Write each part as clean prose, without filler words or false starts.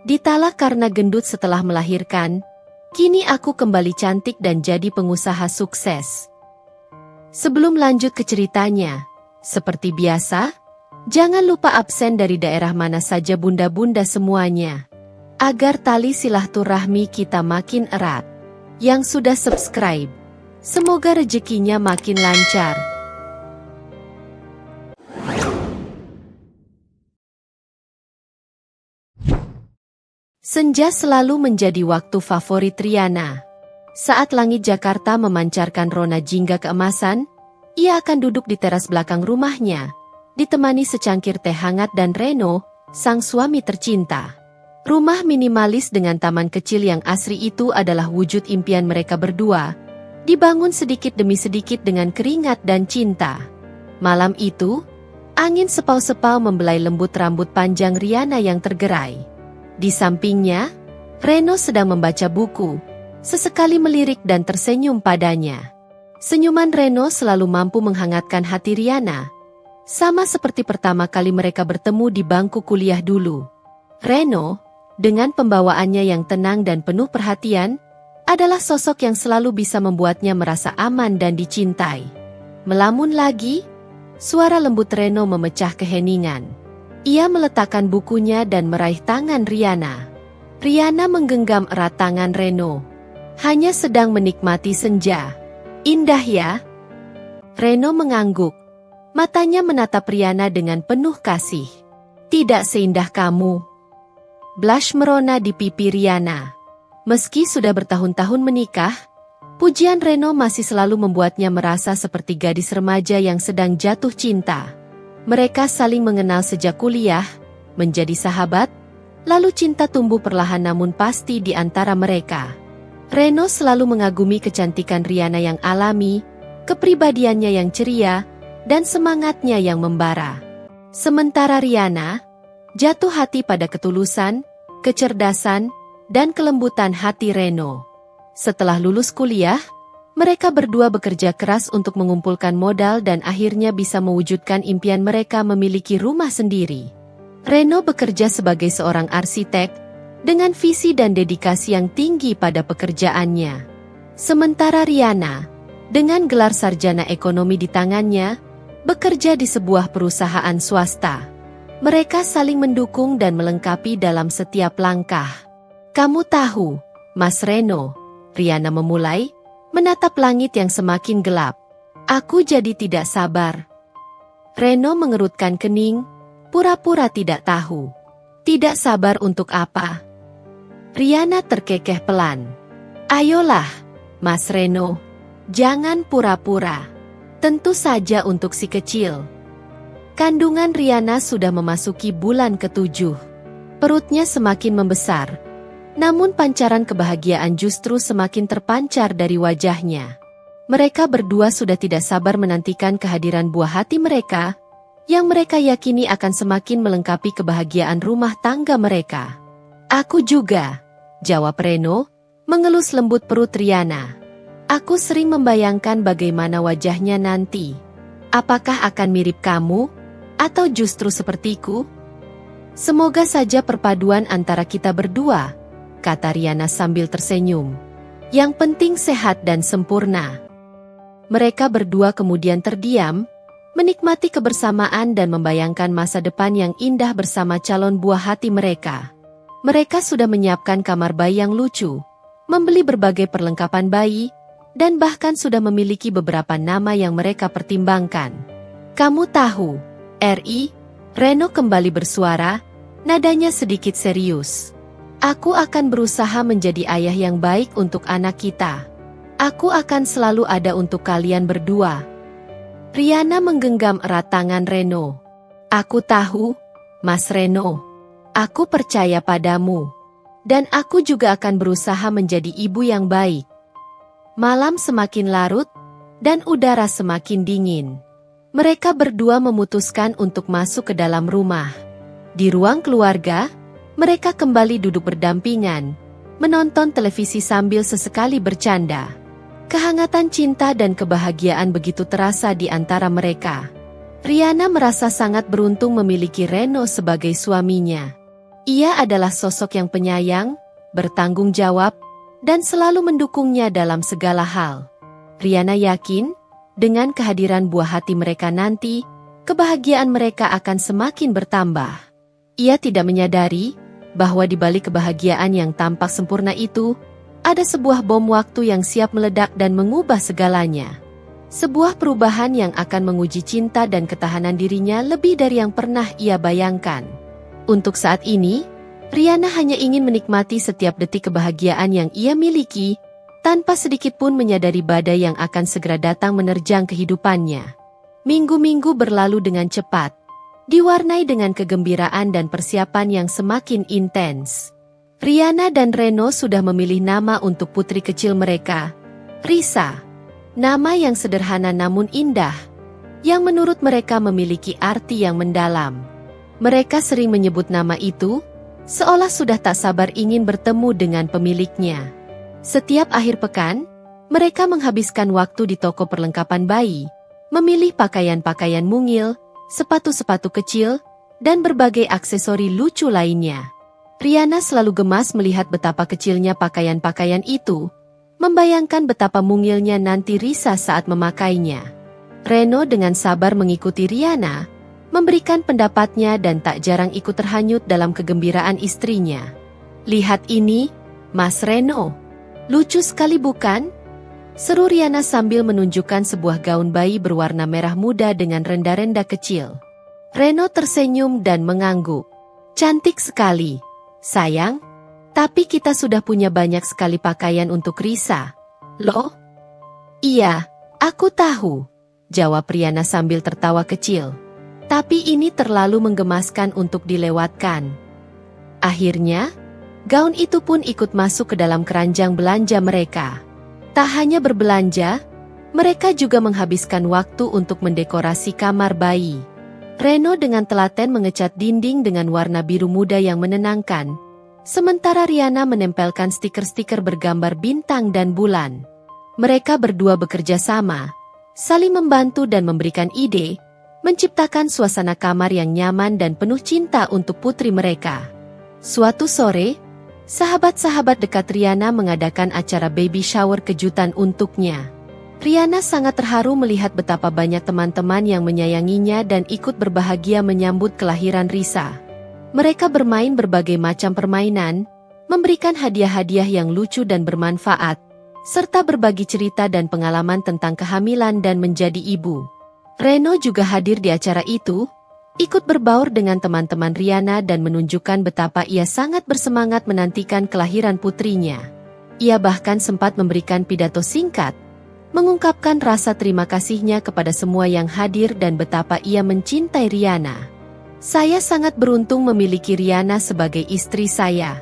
Ditalak karena gendut setelah melahirkan, kini aku kembali cantik dan jadi pengusaha sukses. Sebelum lanjut ke ceritanya, seperti biasa, jangan lupa absen dari daerah mana saja bunda-bunda semuanya, agar tali silaturahmi kita makin erat. Yang sudah subscribe, semoga rezekinya makin lancar. Senja selalu menjadi waktu favorit Riana. Saat langit Jakarta memancarkan rona jingga keemasan, ia akan duduk di teras belakang rumahnya, ditemani secangkir teh hangat dan Reno, sang suami tercinta. Rumah minimalis dengan taman kecil yang asri itu adalah wujud impian mereka berdua, dibangun sedikit demi sedikit dengan keringat dan cinta. Malam itu, angin sepau-sepau membelai lembut rambut panjang Riana yang tergerai. Di sampingnya, Reno sedang membaca buku, sesekali melirik dan tersenyum padanya. Senyuman Reno selalu mampu menghangatkan hati Riana, sama seperti pertama kali mereka bertemu di bangku kuliah dulu. Reno, dengan pembawaannya yang tenang dan penuh perhatian, adalah sosok yang selalu bisa membuatnya merasa aman dan dicintai. Melamun lagi, suara lembut Reno memecah keheningan. Ia meletakkan bukunya dan meraih tangan Riana. Riana menggenggam erat tangan Reno. Hanya sedang menikmati senja. Indah ya? Reno mengangguk. Matanya menatap Riana dengan penuh kasih. Tidak seindah kamu. Blush merona di pipi Riana. Meski sudah bertahun-tahun menikah, pujian Reno masih selalu membuatnya merasa seperti gadis remaja yang sedang jatuh cinta. Mereka saling mengenal sejak kuliah, menjadi sahabat, lalu cinta tumbuh perlahan namun pasti di antara mereka. Reno selalu mengagumi kecantikan Riana yang alami, kepribadiannya yang ceria, dan semangatnya yang membara. Sementara Riana jatuh hati pada ketulusan, kecerdasan, dan kelembutan hati Reno. Setelah lulus kuliah, mereka berdua bekerja keras untuk mengumpulkan modal dan akhirnya bisa mewujudkan impian mereka memiliki rumah sendiri. Reno bekerja sebagai seorang arsitek, dengan visi dan dedikasi yang tinggi pada pekerjaannya. Sementara Riana, dengan gelar sarjana ekonomi di tangannya, bekerja di sebuah perusahaan swasta. Mereka saling mendukung dan melengkapi dalam setiap langkah. Kamu tahu, Mas Reno, Riana memulai, menatap langit yang semakin gelap. Aku jadi tidak sabar. Reno mengerutkan kening, pura-pura tidak tahu. Tidak sabar untuk apa? Riana terkekeh pelan. Ayolah, Mas Reno. Jangan pura-pura. Tentu saja untuk si kecil. Kandungan Riana sudah memasuki bulan ke-7. Perutnya semakin membesar. Namun pancaran kebahagiaan justru semakin terpancar dari wajahnya. Mereka berdua sudah tidak sabar menantikan kehadiran buah hati mereka, yang mereka yakini akan semakin melengkapi kebahagiaan rumah tangga mereka. Aku juga, jawab Reno, mengelus lembut perut Riana. Aku sering membayangkan bagaimana wajahnya nanti. Apakah akan mirip kamu, atau justru sepertiku? Semoga saja perpaduan antara kita berdua, kata Riana sambil tersenyum. Yang penting sehat dan sempurna. Mereka berdua kemudian terdiam, menikmati kebersamaan dan membayangkan masa depan yang indah bersama calon buah hati mereka. Mereka sudah menyiapkan kamar bayi yang lucu, membeli berbagai perlengkapan bayi, dan bahkan sudah memiliki beberapa nama yang mereka pertimbangkan. Kamu tahu, Reno kembali bersuara, nadanya sedikit serius. Aku akan berusaha menjadi ayah yang baik untuk anak kita. Aku akan selalu ada untuk kalian berdua. Riana menggenggam erat tangan Reno. Aku tahu, Mas Reno. Aku percaya padamu. Dan aku juga akan berusaha menjadi ibu yang baik. Malam semakin larut, dan udara semakin dingin. Mereka berdua memutuskan untuk masuk ke dalam rumah. Di ruang keluarga, mereka kembali duduk berdampingan, menonton televisi sambil sesekali bercanda. Kehangatan cinta dan kebahagiaan begitu terasa di antara mereka. Riana merasa sangat beruntung memiliki Reno sebagai suaminya. Ia adalah sosok yang penyayang, bertanggung jawab, dan selalu mendukungnya dalam segala hal. Riana yakin, dengan kehadiran buah hati mereka nanti, kebahagiaan mereka akan semakin bertambah. Ia tidak menyadari bahwa di balik kebahagiaan yang tampak sempurna itu, ada sebuah bom waktu yang siap meledak dan mengubah segalanya. Sebuah perubahan yang akan menguji cinta dan ketahanan dirinya lebih dari yang pernah ia bayangkan. Untuk saat ini, Riana hanya ingin menikmati setiap detik kebahagiaan yang ia miliki, tanpa sedikit pun menyadari badai yang akan segera datang menerjang kehidupannya. Minggu-minggu berlalu dengan cepat, diwarnai dengan kegembiraan dan persiapan yang semakin intens. Riana dan Reno sudah memilih nama untuk putri kecil mereka, Risa. Nama yang sederhana namun indah, yang menurut mereka memiliki arti yang mendalam. Mereka sering menyebut nama itu, seolah sudah tak sabar ingin bertemu dengan pemiliknya. Setiap akhir pekan, mereka menghabiskan waktu di toko perlengkapan bayi, memilih pakaian-pakaian mungil, sepatu-sepatu kecil, dan berbagai aksesori lucu lainnya. Riana selalu gemas melihat betapa kecilnya pakaian-pakaian itu, membayangkan betapa mungilnya nanti Risa saat memakainya. Reno dengan sabar mengikuti Riana, memberikan pendapatnya dan tak jarang ikut terhanyut dalam kegembiraan istrinya. "Lihat ini, Mas Reno. Lucu sekali bukan?" seru Riana sambil menunjukkan sebuah gaun bayi berwarna merah muda dengan renda-renda kecil. Reno tersenyum dan mengangguk. "Cantik sekali, sayang. Tapi kita sudah punya banyak sekali pakaian untuk Risa." "Loh?" "Iya, aku tahu," jawab Riana sambil tertawa kecil. "Tapi ini terlalu menggemaskan untuk dilewatkan." Akhirnya, gaun itu pun ikut masuk ke dalam keranjang belanja mereka. Tak hanya berbelanja, mereka juga menghabiskan waktu untuk mendekorasi kamar bayi. Reno dengan telaten mengecat dinding dengan warna biru muda yang menenangkan, sementara Riana menempelkan stiker-stiker bergambar bintang dan bulan. Mereka berdua bekerja sama, saling membantu dan memberikan ide, menciptakan suasana kamar yang nyaman dan penuh cinta untuk putri mereka. Suatu sore, sahabat-sahabat dekat Riana mengadakan acara baby shower kejutan untuknya. Riana sangat terharu melihat betapa banyak teman-teman yang menyayanginya dan ikut berbahagia menyambut kelahiran Risa. Mereka bermain berbagai macam permainan, memberikan hadiah-hadiah yang lucu dan bermanfaat, serta berbagi cerita dan pengalaman tentang kehamilan dan menjadi ibu. Reno juga hadir di acara itu, ikut berbaur dengan teman-teman Riana dan menunjukkan betapa ia sangat bersemangat menantikan kelahiran putrinya. Ia bahkan sempat memberikan pidato singkat, mengungkapkan rasa terima kasihnya kepada semua yang hadir dan betapa ia mencintai Riana. "Saya sangat beruntung memiliki Riana sebagai istri saya.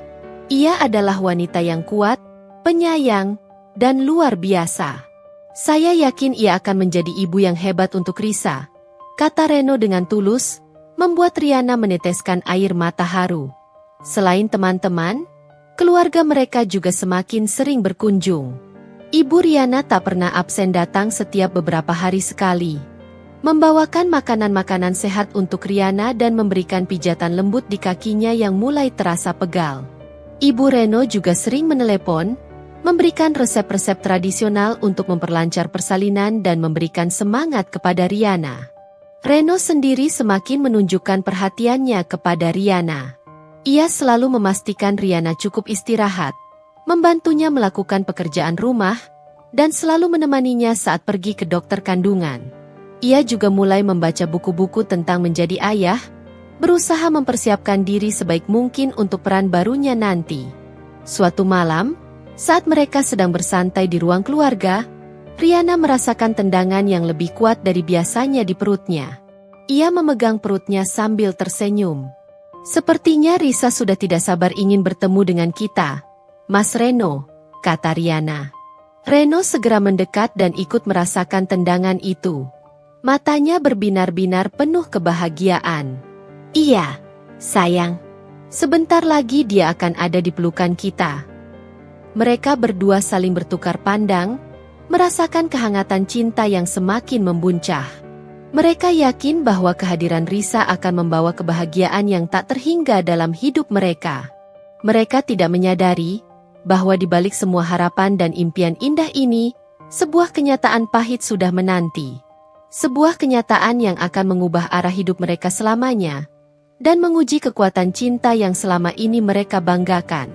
Ia adalah wanita yang kuat, penyayang, dan luar biasa. Saya yakin ia akan menjadi ibu yang hebat untuk Risa," kata Reno dengan tulus, membuat Riana meneteskan air mata haru. Selain teman-teman, keluarga mereka juga semakin sering berkunjung. Ibu Riana tak pernah absen datang setiap beberapa hari sekali, membawakan makanan-makanan sehat untuk Riana dan memberikan pijatan lembut di kakinya yang mulai terasa pegal. Ibu Reno juga sering menelepon, memberikan resep-resep tradisional untuk memperlancar persalinan dan memberikan semangat kepada Riana. Reno sendiri semakin menunjukkan perhatiannya kepada Riana. Ia selalu memastikan Riana cukup istirahat, membantunya melakukan pekerjaan rumah, dan selalu menemaninya saat pergi ke dokter kandungan. Ia juga mulai membaca buku-buku tentang menjadi ayah, berusaha mempersiapkan diri sebaik mungkin untuk peran barunya nanti. Suatu malam, saat mereka sedang bersantai di ruang keluarga, Riana merasakan tendangan yang lebih kuat dari biasanya di perutnya. Ia memegang perutnya sambil tersenyum. "Sepertinya Risa sudah tidak sabar ingin bertemu dengan kita, Mas Reno," kata Riana. Reno segera mendekat dan ikut merasakan tendangan itu. Matanya berbinar-binar penuh kebahagiaan. "Iya, sayang. Sebentar lagi dia akan ada di pelukan kita." Mereka berdua saling bertukar pandang, merasakan kehangatan cinta yang semakin membuncah. Mereka yakin bahwa kehadiran Risa akan membawa kebahagiaan yang tak terhingga dalam hidup mereka. Mereka tidak menyadari bahwa di balik semua harapan dan impian indah ini, sebuah kenyataan pahit sudah menanti. Sebuah kenyataan yang akan mengubah arah hidup mereka selamanya dan menguji kekuatan cinta yang selama ini mereka banggakan.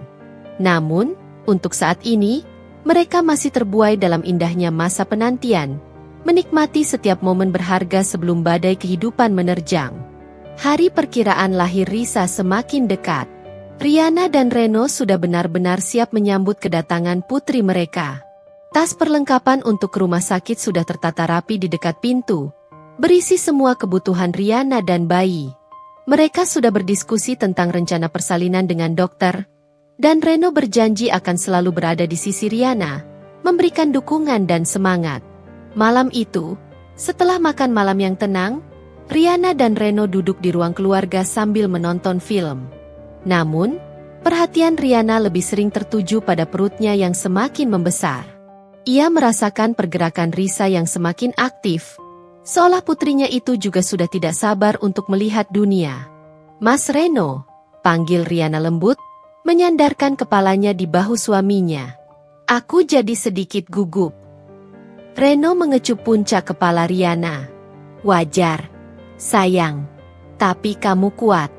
Namun, untuk saat ini, mereka masih terbuai dalam indahnya masa penantian, menikmati setiap momen berharga sebelum badai kehidupan menerjang. Hari perkiraan lahir Risa semakin dekat. Riana dan Reno sudah benar-benar siap menyambut kedatangan putri mereka. Tas perlengkapan untuk rumah sakit sudah tertata rapi di dekat pintu, berisi semua kebutuhan Riana dan bayi. Mereka sudah berdiskusi tentang rencana persalinan dengan dokter, dan Reno berjanji akan selalu berada di sisi Riana, memberikan dukungan dan semangat. Malam itu, setelah makan malam yang tenang, Riana dan Reno duduk di ruang keluarga sambil menonton film. Namun, perhatian Riana lebih sering tertuju pada perutnya yang semakin membesar. Ia merasakan pergerakan Risa yang semakin aktif, seolah putrinya itu juga sudah tidak sabar untuk melihat dunia. "Mas Reno," panggil Riana lembut, menyandarkan kepalanya di bahu suaminya. "Aku jadi sedikit gugup." Reno mengecup puncak kepala Riana. "Wajar, sayang. Tapi kamu kuat.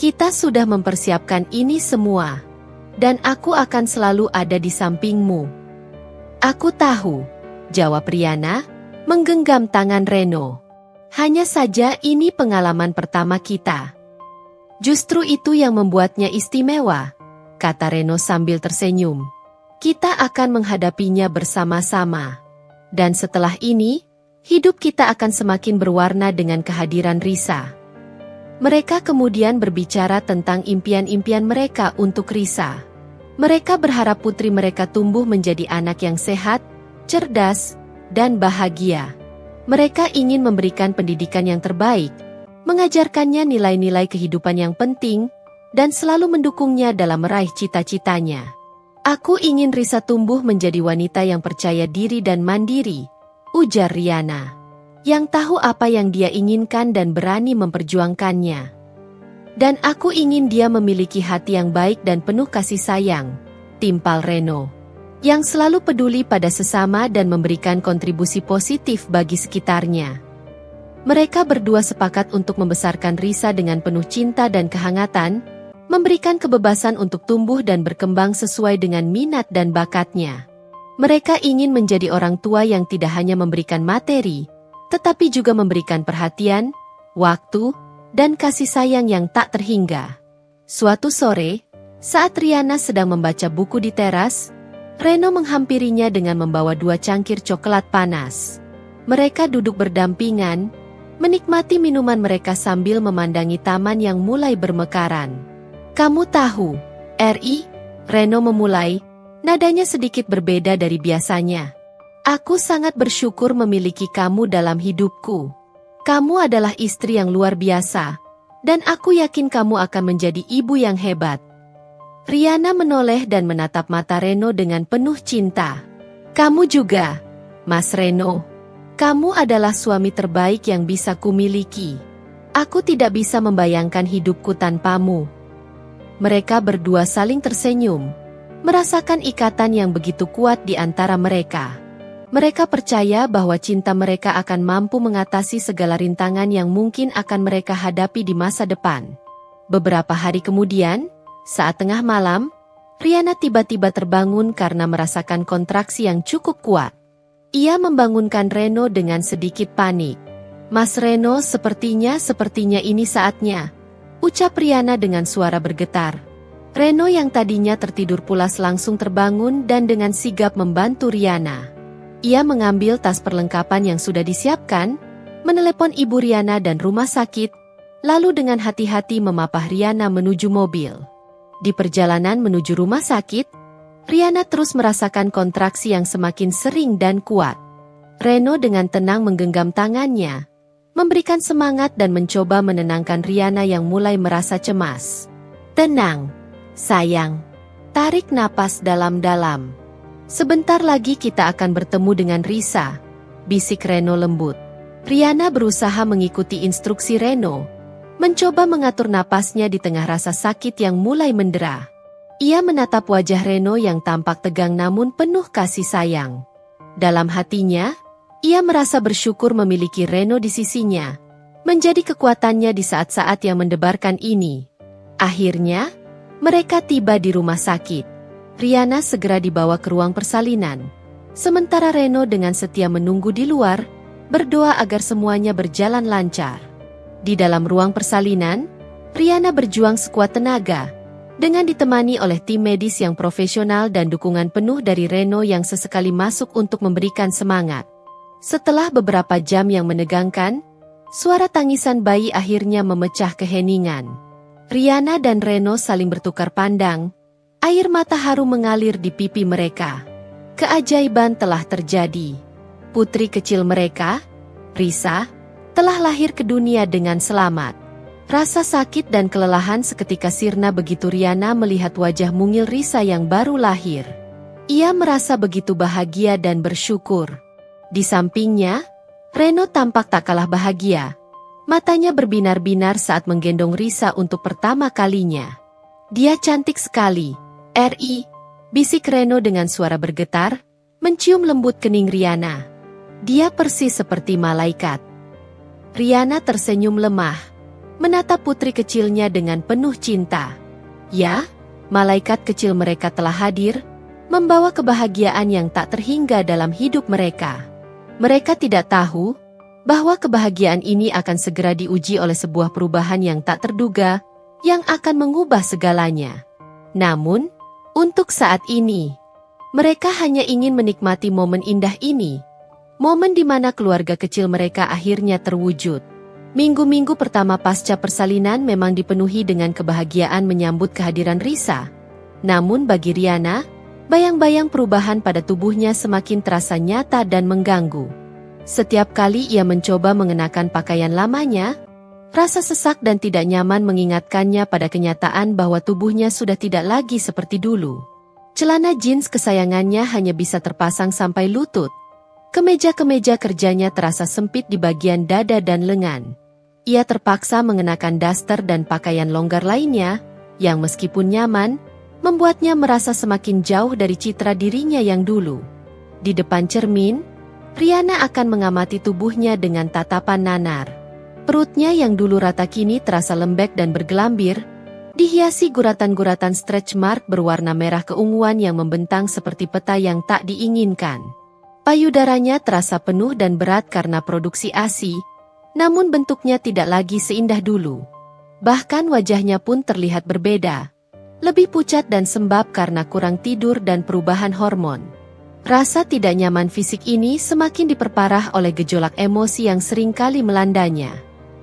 Kita sudah mempersiapkan ini semua. Dan aku akan selalu ada di sampingmu." "Aku tahu," jawab Riana, menggenggam tangan Reno. "Hanya saja ini pengalaman pertama kita." "Justru itu yang membuatnya istimewa," kata Reno sambil tersenyum. "Kita akan menghadapinya bersama-sama. Dan setelah ini, hidup kita akan semakin berwarna dengan kehadiran Risa." Mereka kemudian berbicara tentang impian-impian mereka untuk Risa. Mereka berharap putri mereka tumbuh menjadi anak yang sehat, cerdas, dan bahagia. Mereka ingin memberikan pendidikan yang terbaik, mengajarkannya nilai-nilai kehidupan yang penting, dan selalu mendukungnya dalam meraih cita-citanya. "Aku ingin Risa tumbuh menjadi wanita yang percaya diri dan mandiri," ujar Riana, "yang tahu apa yang dia inginkan dan berani memperjuangkannya. Dan aku ingin dia memiliki hati yang baik dan penuh kasih sayang," timpal Reno, "yang selalu peduli pada sesama dan memberikan kontribusi positif bagi sekitarnya." Mereka berdua sepakat untuk membesarkan Risa dengan penuh cinta dan kehangatan, memberikan kebebasan untuk tumbuh dan berkembang sesuai dengan minat dan bakatnya. Mereka ingin menjadi orang tua yang tidak hanya memberikan materi, tetapi juga memberikan perhatian, waktu, dan kasih sayang yang tak terhingga. Suatu sore, saat Riana sedang membaca buku di teras, Reno menghampirinya dengan membawa 2 cangkir coklat panas. Mereka duduk berdampingan, menikmati minuman mereka sambil memandangi taman yang mulai bermekaran. "Kamu tahu, Ri," Reno memulai, nadanya sedikit berbeda dari biasanya. "Aku sangat bersyukur memiliki kamu dalam hidupku. Kamu adalah istri yang luar biasa, dan aku yakin kamu akan menjadi ibu yang hebat." Riana menoleh dan menatap mata Reno dengan penuh cinta. "Kamu juga, Mas Reno. Kamu adalah suami terbaik yang bisa kumiliki. Aku tidak bisa membayangkan hidupku tanpamu." Mereka berdua saling tersenyum, merasakan ikatan yang begitu kuat di antara mereka. Mereka percaya bahwa cinta mereka akan mampu mengatasi segala rintangan yang mungkin akan mereka hadapi di masa depan. Beberapa hari kemudian, saat tengah malam, Riana tiba-tiba terbangun karena merasakan kontraksi yang cukup kuat. Ia membangunkan Reno dengan sedikit panik. "Mas Reno, sepertinya ini saatnya," ucap Riana dengan suara bergetar. Reno yang tadinya tertidur pulas langsung terbangun dan dengan sigap membantu Riana. Ia mengambil tas perlengkapan yang sudah disiapkan, menelepon ibu Riana dan rumah sakit, lalu dengan hati-hati memapah Riana menuju mobil. Di perjalanan menuju rumah sakit, Riana terus merasakan kontraksi yang semakin sering dan kuat. Reno dengan tenang menggenggam tangannya, memberikan semangat dan mencoba menenangkan Riana yang mulai merasa cemas. "Tenang, sayang. Tarik napas dalam-dalam. Sebentar lagi kita akan bertemu dengan Risa," bisik Reno lembut. Riana berusaha mengikuti instruksi Reno, mencoba mengatur napasnya di tengah rasa sakit yang mulai mendera. Ia menatap wajah Reno yang tampak tegang namun penuh kasih sayang. Dalam hatinya, ia merasa bersyukur memiliki Reno di sisinya, menjadi kekuatannya di saat-saat yang mendebarkan ini. Akhirnya, mereka tiba di rumah sakit. Riana segera dibawa ke ruang persalinan. Sementara Reno dengan setia menunggu di luar, berdoa agar semuanya berjalan lancar. Di dalam ruang persalinan, Riana berjuang sekuat tenaga, dengan ditemani oleh tim medis yang profesional dan dukungan penuh dari Reno yang sesekali masuk untuk memberikan semangat. Setelah beberapa jam yang menegangkan, suara tangisan bayi akhirnya memecah keheningan. Riana dan Reno saling bertukar pandang, air mata haru mengalir di pipi mereka. Keajaiban telah terjadi. Putri kecil mereka, Risa, telah lahir ke dunia dengan selamat. Rasa sakit dan kelelahan seketika sirna begitu Riana melihat wajah mungil Risa yang baru lahir. Ia merasa begitu bahagia dan bersyukur. Di sampingnya, Reno tampak tak kalah bahagia. Matanya berbinar-binar saat menggendong Risa untuk pertama kalinya. Dia cantik sekali, Ri, bisik Reno dengan suara bergetar, mencium lembut kening Riana. Dia persis seperti malaikat. Riana tersenyum lemah, menatap putri kecilnya dengan penuh cinta. Ya, malaikat kecil mereka telah hadir, membawa kebahagiaan yang tak terhingga dalam hidup mereka. Mereka tidak tahu bahwa kebahagiaan ini akan segera diuji oleh sebuah perubahan yang tak terduga, yang akan mengubah segalanya. Namun, untuk saat ini, mereka hanya ingin menikmati momen indah ini. Momen di mana keluarga kecil mereka akhirnya terwujud. Minggu-minggu pertama pasca persalinan memang dipenuhi dengan kebahagiaan menyambut kehadiran Risa. Namun bagi Riana, bayang-bayang perubahan pada tubuhnya semakin terasa nyata dan mengganggu. Setiap kali ia mencoba mengenakan pakaian lamanya, rasa sesak dan tidak nyaman mengingatkannya pada kenyataan bahwa tubuhnya sudah tidak lagi seperti dulu. Celana jeans kesayangannya hanya bisa terpasang sampai lutut. Kemeja-kemeja kerjanya terasa sempit di bagian dada dan lengan. Ia terpaksa mengenakan daster dan pakaian longgar lainnya, yang meskipun nyaman, membuatnya merasa semakin jauh dari citra dirinya yang dulu. Di depan cermin, Riana akan mengamati tubuhnya dengan tatapan nanar. Perutnya yang dulu rata kini terasa lembek dan bergelambir, dihiasi guratan-guratan stretch mark berwarna merah keunguan yang membentang seperti peta yang tak diinginkan. Payudaranya terasa penuh dan berat karena produksi ASI, namun bentuknya tidak lagi seindah dulu. Bahkan wajahnya pun terlihat berbeda, lebih pucat dan sembab karena kurang tidur dan perubahan hormon. Rasa tidak nyaman fisik ini semakin diperparah oleh gejolak emosi yang seringkali melandanya.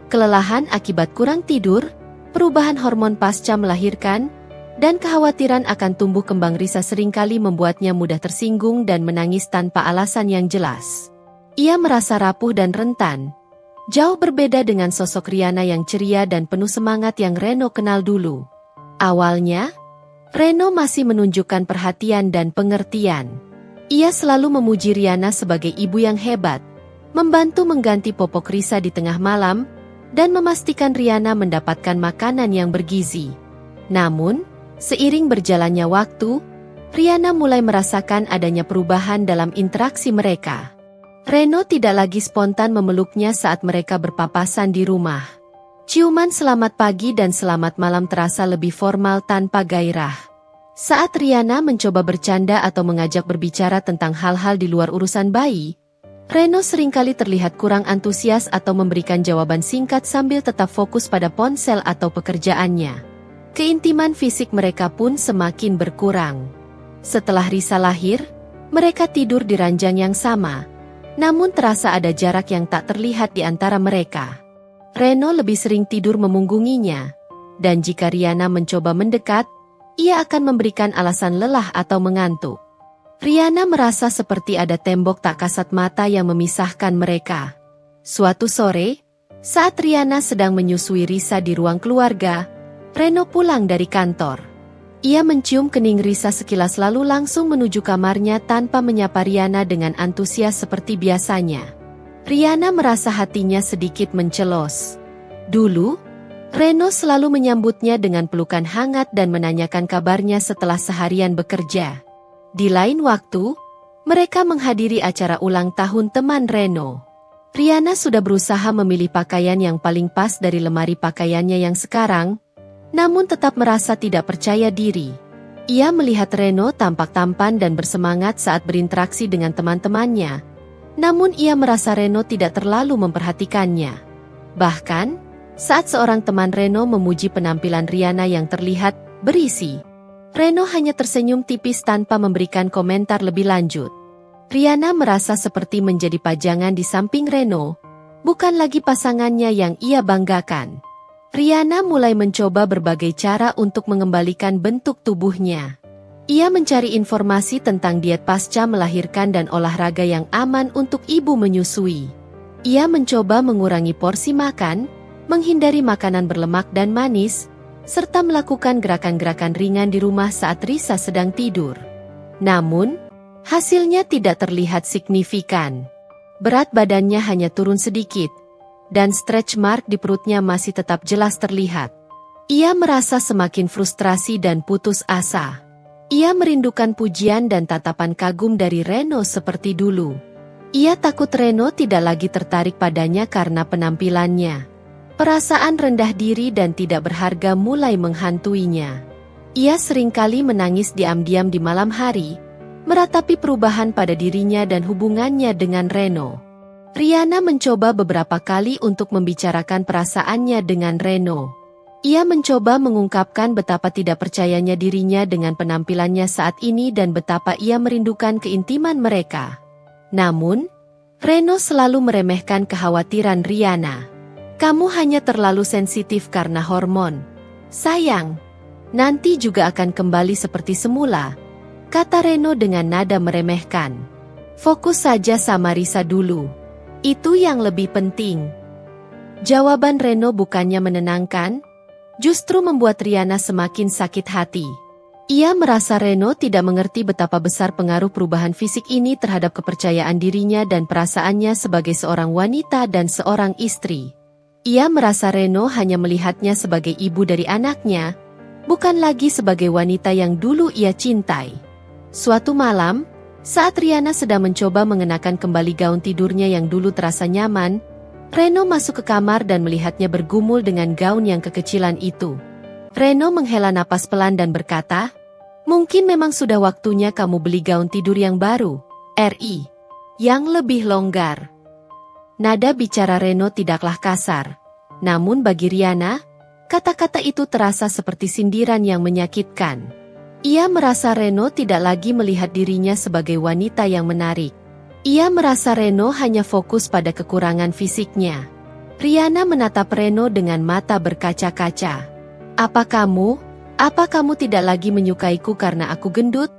Kelelahan akibat kurang tidur, perubahan hormon pasca melahirkan, dan kekhawatiran akan tumbuh kembang Risa seringkali membuatnya mudah tersinggung dan menangis tanpa alasan yang jelas. Ia merasa rapuh dan rentan, jauh berbeda dengan sosok Riana yang ceria dan penuh semangat yang Reno kenal dulu. Awalnya, Reno masih menunjukkan perhatian dan pengertian. Ia selalu memuji Riana sebagai ibu yang hebat, membantu mengganti popok Risa di tengah malam, dan memastikan Riana mendapatkan makanan yang bergizi. Namun, seiring berjalannya waktu, Riana mulai merasakan adanya perubahan dalam interaksi mereka. Reno tidak lagi spontan memeluknya saat mereka berpapasan di rumah. Ciuman selamat pagi dan selamat malam terasa lebih formal tanpa gairah. Saat Riana mencoba bercanda atau mengajak berbicara tentang hal-hal di luar urusan bayi, Reno seringkali terlihat kurang antusias atau memberikan jawaban singkat sambil tetap fokus pada ponsel atau pekerjaannya. Keintiman fisik mereka pun semakin berkurang. Setelah Risa lahir, mereka tidur di ranjang yang sama, namun terasa ada jarak yang tak terlihat di antara mereka. Reno lebih sering tidur memunggunginya, dan jika Riana mencoba mendekat, ia akan memberikan alasan lelah atau mengantuk. Riana merasa seperti ada tembok tak kasat mata yang memisahkan mereka. Suatu sore, saat Riana sedang menyusui Risa di ruang keluarga, Reno pulang dari kantor. Ia mencium kening Risa sekilas lalu langsung menuju kamarnya tanpa menyapa Riana dengan antusias seperti biasanya. Riana merasa hatinya sedikit mencelos. Dulu, Reno selalu menyambutnya dengan pelukan hangat dan menanyakan kabarnya setelah seharian bekerja. Di lain waktu, mereka menghadiri acara ulang tahun teman Reno. Riana sudah berusaha memilih pakaian yang paling pas dari lemari pakaiannya yang sekarang, namun tetap merasa tidak percaya diri. Ia melihat Reno tampak tampan dan bersemangat saat berinteraksi dengan teman-temannya, namun ia merasa Reno tidak terlalu memperhatikannya. Bahkan, saat seorang teman Reno memuji penampilan Riana yang terlihat berisi, Reno hanya tersenyum tipis tanpa memberikan komentar lebih lanjut. Riana merasa seperti menjadi pajangan di samping Reno, bukan lagi pasangannya yang ia banggakan. Riana mulai mencoba berbagai cara untuk mengembalikan bentuk tubuhnya. Ia mencari informasi tentang diet pasca melahirkan dan olahraga yang aman untuk ibu menyusui. Ia mencoba mengurangi porsi makan, menghindari makanan berlemak dan manis, serta melakukan gerakan-gerakan ringan di rumah saat Risa sedang tidur. Namun, hasilnya tidak terlihat signifikan. Berat badannya hanya turun sedikit, dan stretch mark di perutnya masih tetap jelas terlihat. Ia merasa semakin frustrasi dan putus asa. Ia merindukan pujian dan tatapan kagum dari Reno seperti dulu. Ia takut Reno tidak lagi tertarik padanya karena penampilannya. Perasaan rendah diri dan tidak berharga mulai menghantuinya. Ia seringkali menangis diam-diam di malam hari, meratapi perubahan pada dirinya dan hubungannya dengan Reno. Riana mencoba beberapa kali untuk membicarakan perasaannya dengan Reno. Ia mencoba mengungkapkan betapa tidak percayanya dirinya dengan penampilannya saat ini dan betapa ia merindukan keintiman mereka. Namun, Reno selalu meremehkan kekhawatiran Riana. "Kamu hanya terlalu sensitif karena hormon. Sayang, nanti juga akan kembali seperti semula," kata Reno dengan nada meremehkan. "Fokus saja sama Risa dulu. Itu yang lebih penting." Jawaban Reno bukannya menenangkan, justru membuat Riana semakin sakit hati. Ia merasa Reno tidak mengerti betapa besar pengaruh perubahan fisik ini terhadap kepercayaan dirinya dan perasaannya sebagai seorang wanita dan seorang istri. Ia merasa Reno hanya melihatnya sebagai ibu dari anaknya, bukan lagi sebagai wanita yang dulu ia cintai. Suatu malam, saat Riana sedang mencoba mengenakan kembali gaun tidurnya yang dulu terasa nyaman, Reno masuk ke kamar dan melihatnya bergumul dengan gaun yang kekecilan itu. Reno menghela napas pelan dan berkata, "Mungkin memang sudah waktunya kamu beli gaun tidur yang baru, Ri, yang lebih longgar." Nada bicara Reno tidaklah kasar, namun bagi Riana, kata-kata itu terasa seperti sindiran yang menyakitkan. Ia merasa Reno tidak lagi melihat dirinya sebagai wanita yang menarik. Ia merasa Reno hanya fokus pada kekurangan fisiknya. Riana menatap Reno dengan mata berkaca-kaca. Apa kamu tidak lagi menyukaiku karena aku gendut?"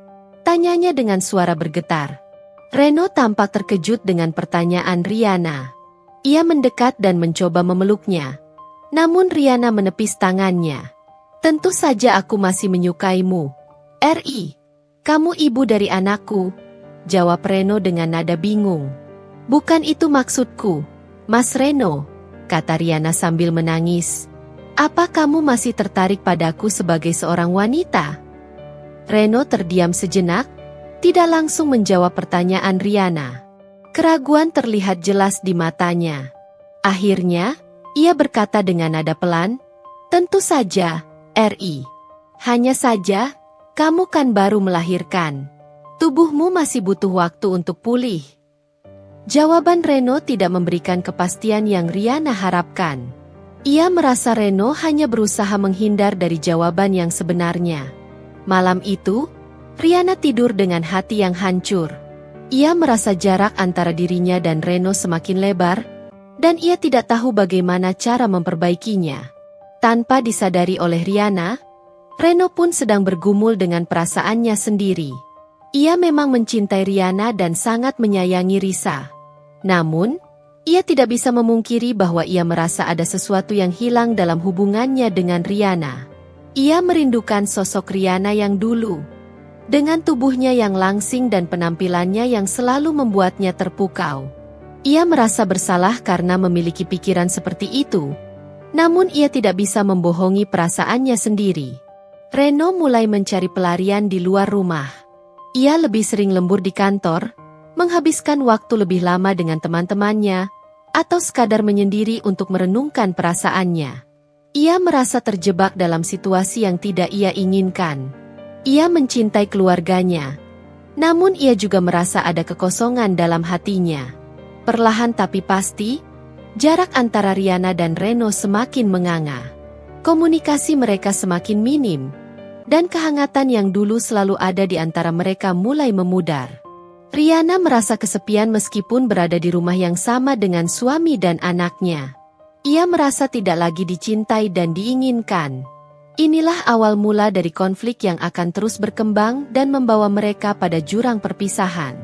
tanyanya dengan suara bergetar. Reno tampak terkejut dengan pertanyaan Riana. Ia mendekat dan mencoba memeluknya. Namun Riana menepis tangannya. "Tentu saja aku masih menyukaimu, Ri. Kamu ibu dari anakku," jawab Reno dengan nada bingung. "Bukan itu maksudku, Mas Reno," kata Riana sambil menangis. "Apa kamu masih tertarik padaku sebagai seorang wanita?" Reno terdiam sejenak, tidak langsung menjawab pertanyaan Riana. Keraguan terlihat jelas di matanya. Akhirnya, ia berkata dengan nada pelan, "Tentu saja, Ri. Hanya saja, kamu kan baru melahirkan. Tubuhmu masih butuh waktu untuk pulih." Jawaban Reno tidak memberikan kepastian yang Riana harapkan. Ia merasa Reno hanya berusaha menghindar dari jawaban yang sebenarnya. Malam itu, Riana tidur dengan hati yang hancur. Ia merasa jarak antara dirinya dan Reno semakin lebar, dan ia tidak tahu bagaimana cara memperbaikinya. Tanpa disadari oleh Riana, Reno pun sedang bergumul dengan perasaannya sendiri. Ia memang mencintai Riana dan sangat menyayangi Risa. Namun, ia tidak bisa memungkiri bahwa ia merasa ada sesuatu yang hilang dalam hubungannya dengan Riana. Ia merindukan sosok Riana yang dulu, dengan tubuhnya yang langsing dan penampilannya yang selalu membuatnya terpukau. Ia merasa bersalah karena memiliki pikiran seperti itu. Namun ia tidak bisa membohongi perasaannya sendiri. Reno mulai mencari pelarian di luar rumah. Ia lebih sering lembur di kantor, menghabiskan waktu lebih lama dengan teman-temannya, atau sekadar menyendiri untuk merenungkan perasaannya. Ia merasa terjebak dalam situasi yang tidak ia inginkan. Ia mencintai keluarganya. Namun ia juga merasa ada kekosongan dalam hatinya. Perlahan tapi pasti, jarak antara Riana dan Reno semakin menganga. Komunikasi mereka semakin minim, dan kehangatan yang dulu selalu ada di antara mereka mulai memudar. Riana merasa kesepian meskipun berada di rumah yang sama dengan suami dan anaknya. Ia merasa tidak lagi dicintai dan diinginkan. Inilah awal mula dari konflik yang akan terus berkembang dan membawa mereka pada jurang perpisahan.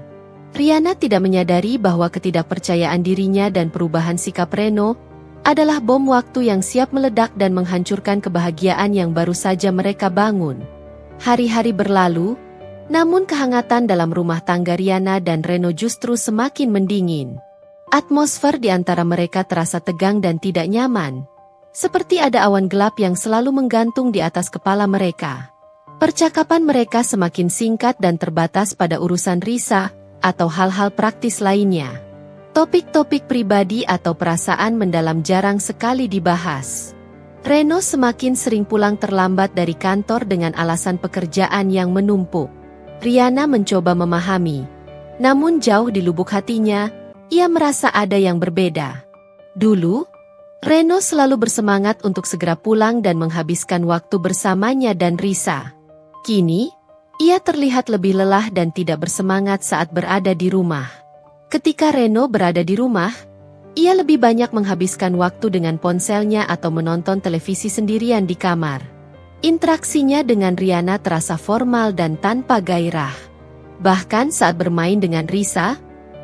Riana tidak menyadari bahwa ketidakpercayaan dirinya dan perubahan sikap Reno adalah bom waktu yang siap meledak dan menghancurkan kebahagiaan yang baru saja mereka bangun. Hari-hari berlalu, namun kehangatan dalam rumah tangga Riana dan Reno justru semakin mendingin. Atmosfer di antara mereka terasa tegang dan tidak nyaman. Seperti ada awan gelap yang selalu menggantung di atas kepala mereka. Percakapan mereka semakin singkat dan terbatas pada urusan Risa atau hal-hal praktis lainnya. Topik-topik pribadi atau perasaan mendalam jarang sekali dibahas. Reno semakin sering pulang terlambat dari kantor dengan alasan pekerjaan yang menumpuk. Riana mencoba memahami. Namun jauh di lubuk hatinya, ia merasa ada yang berbeda. Dulu, Reno selalu bersemangat untuk segera pulang dan menghabiskan waktu bersamanya dan Risa. Kini, ia terlihat lebih lelah dan tidak bersemangat saat berada di rumah. Ketika Reno berada di rumah, ia lebih banyak menghabiskan waktu dengan ponselnya atau menonton televisi sendirian di kamar. Interaksinya dengan Riana terasa formal dan tanpa gairah. Bahkan saat bermain dengan Risa,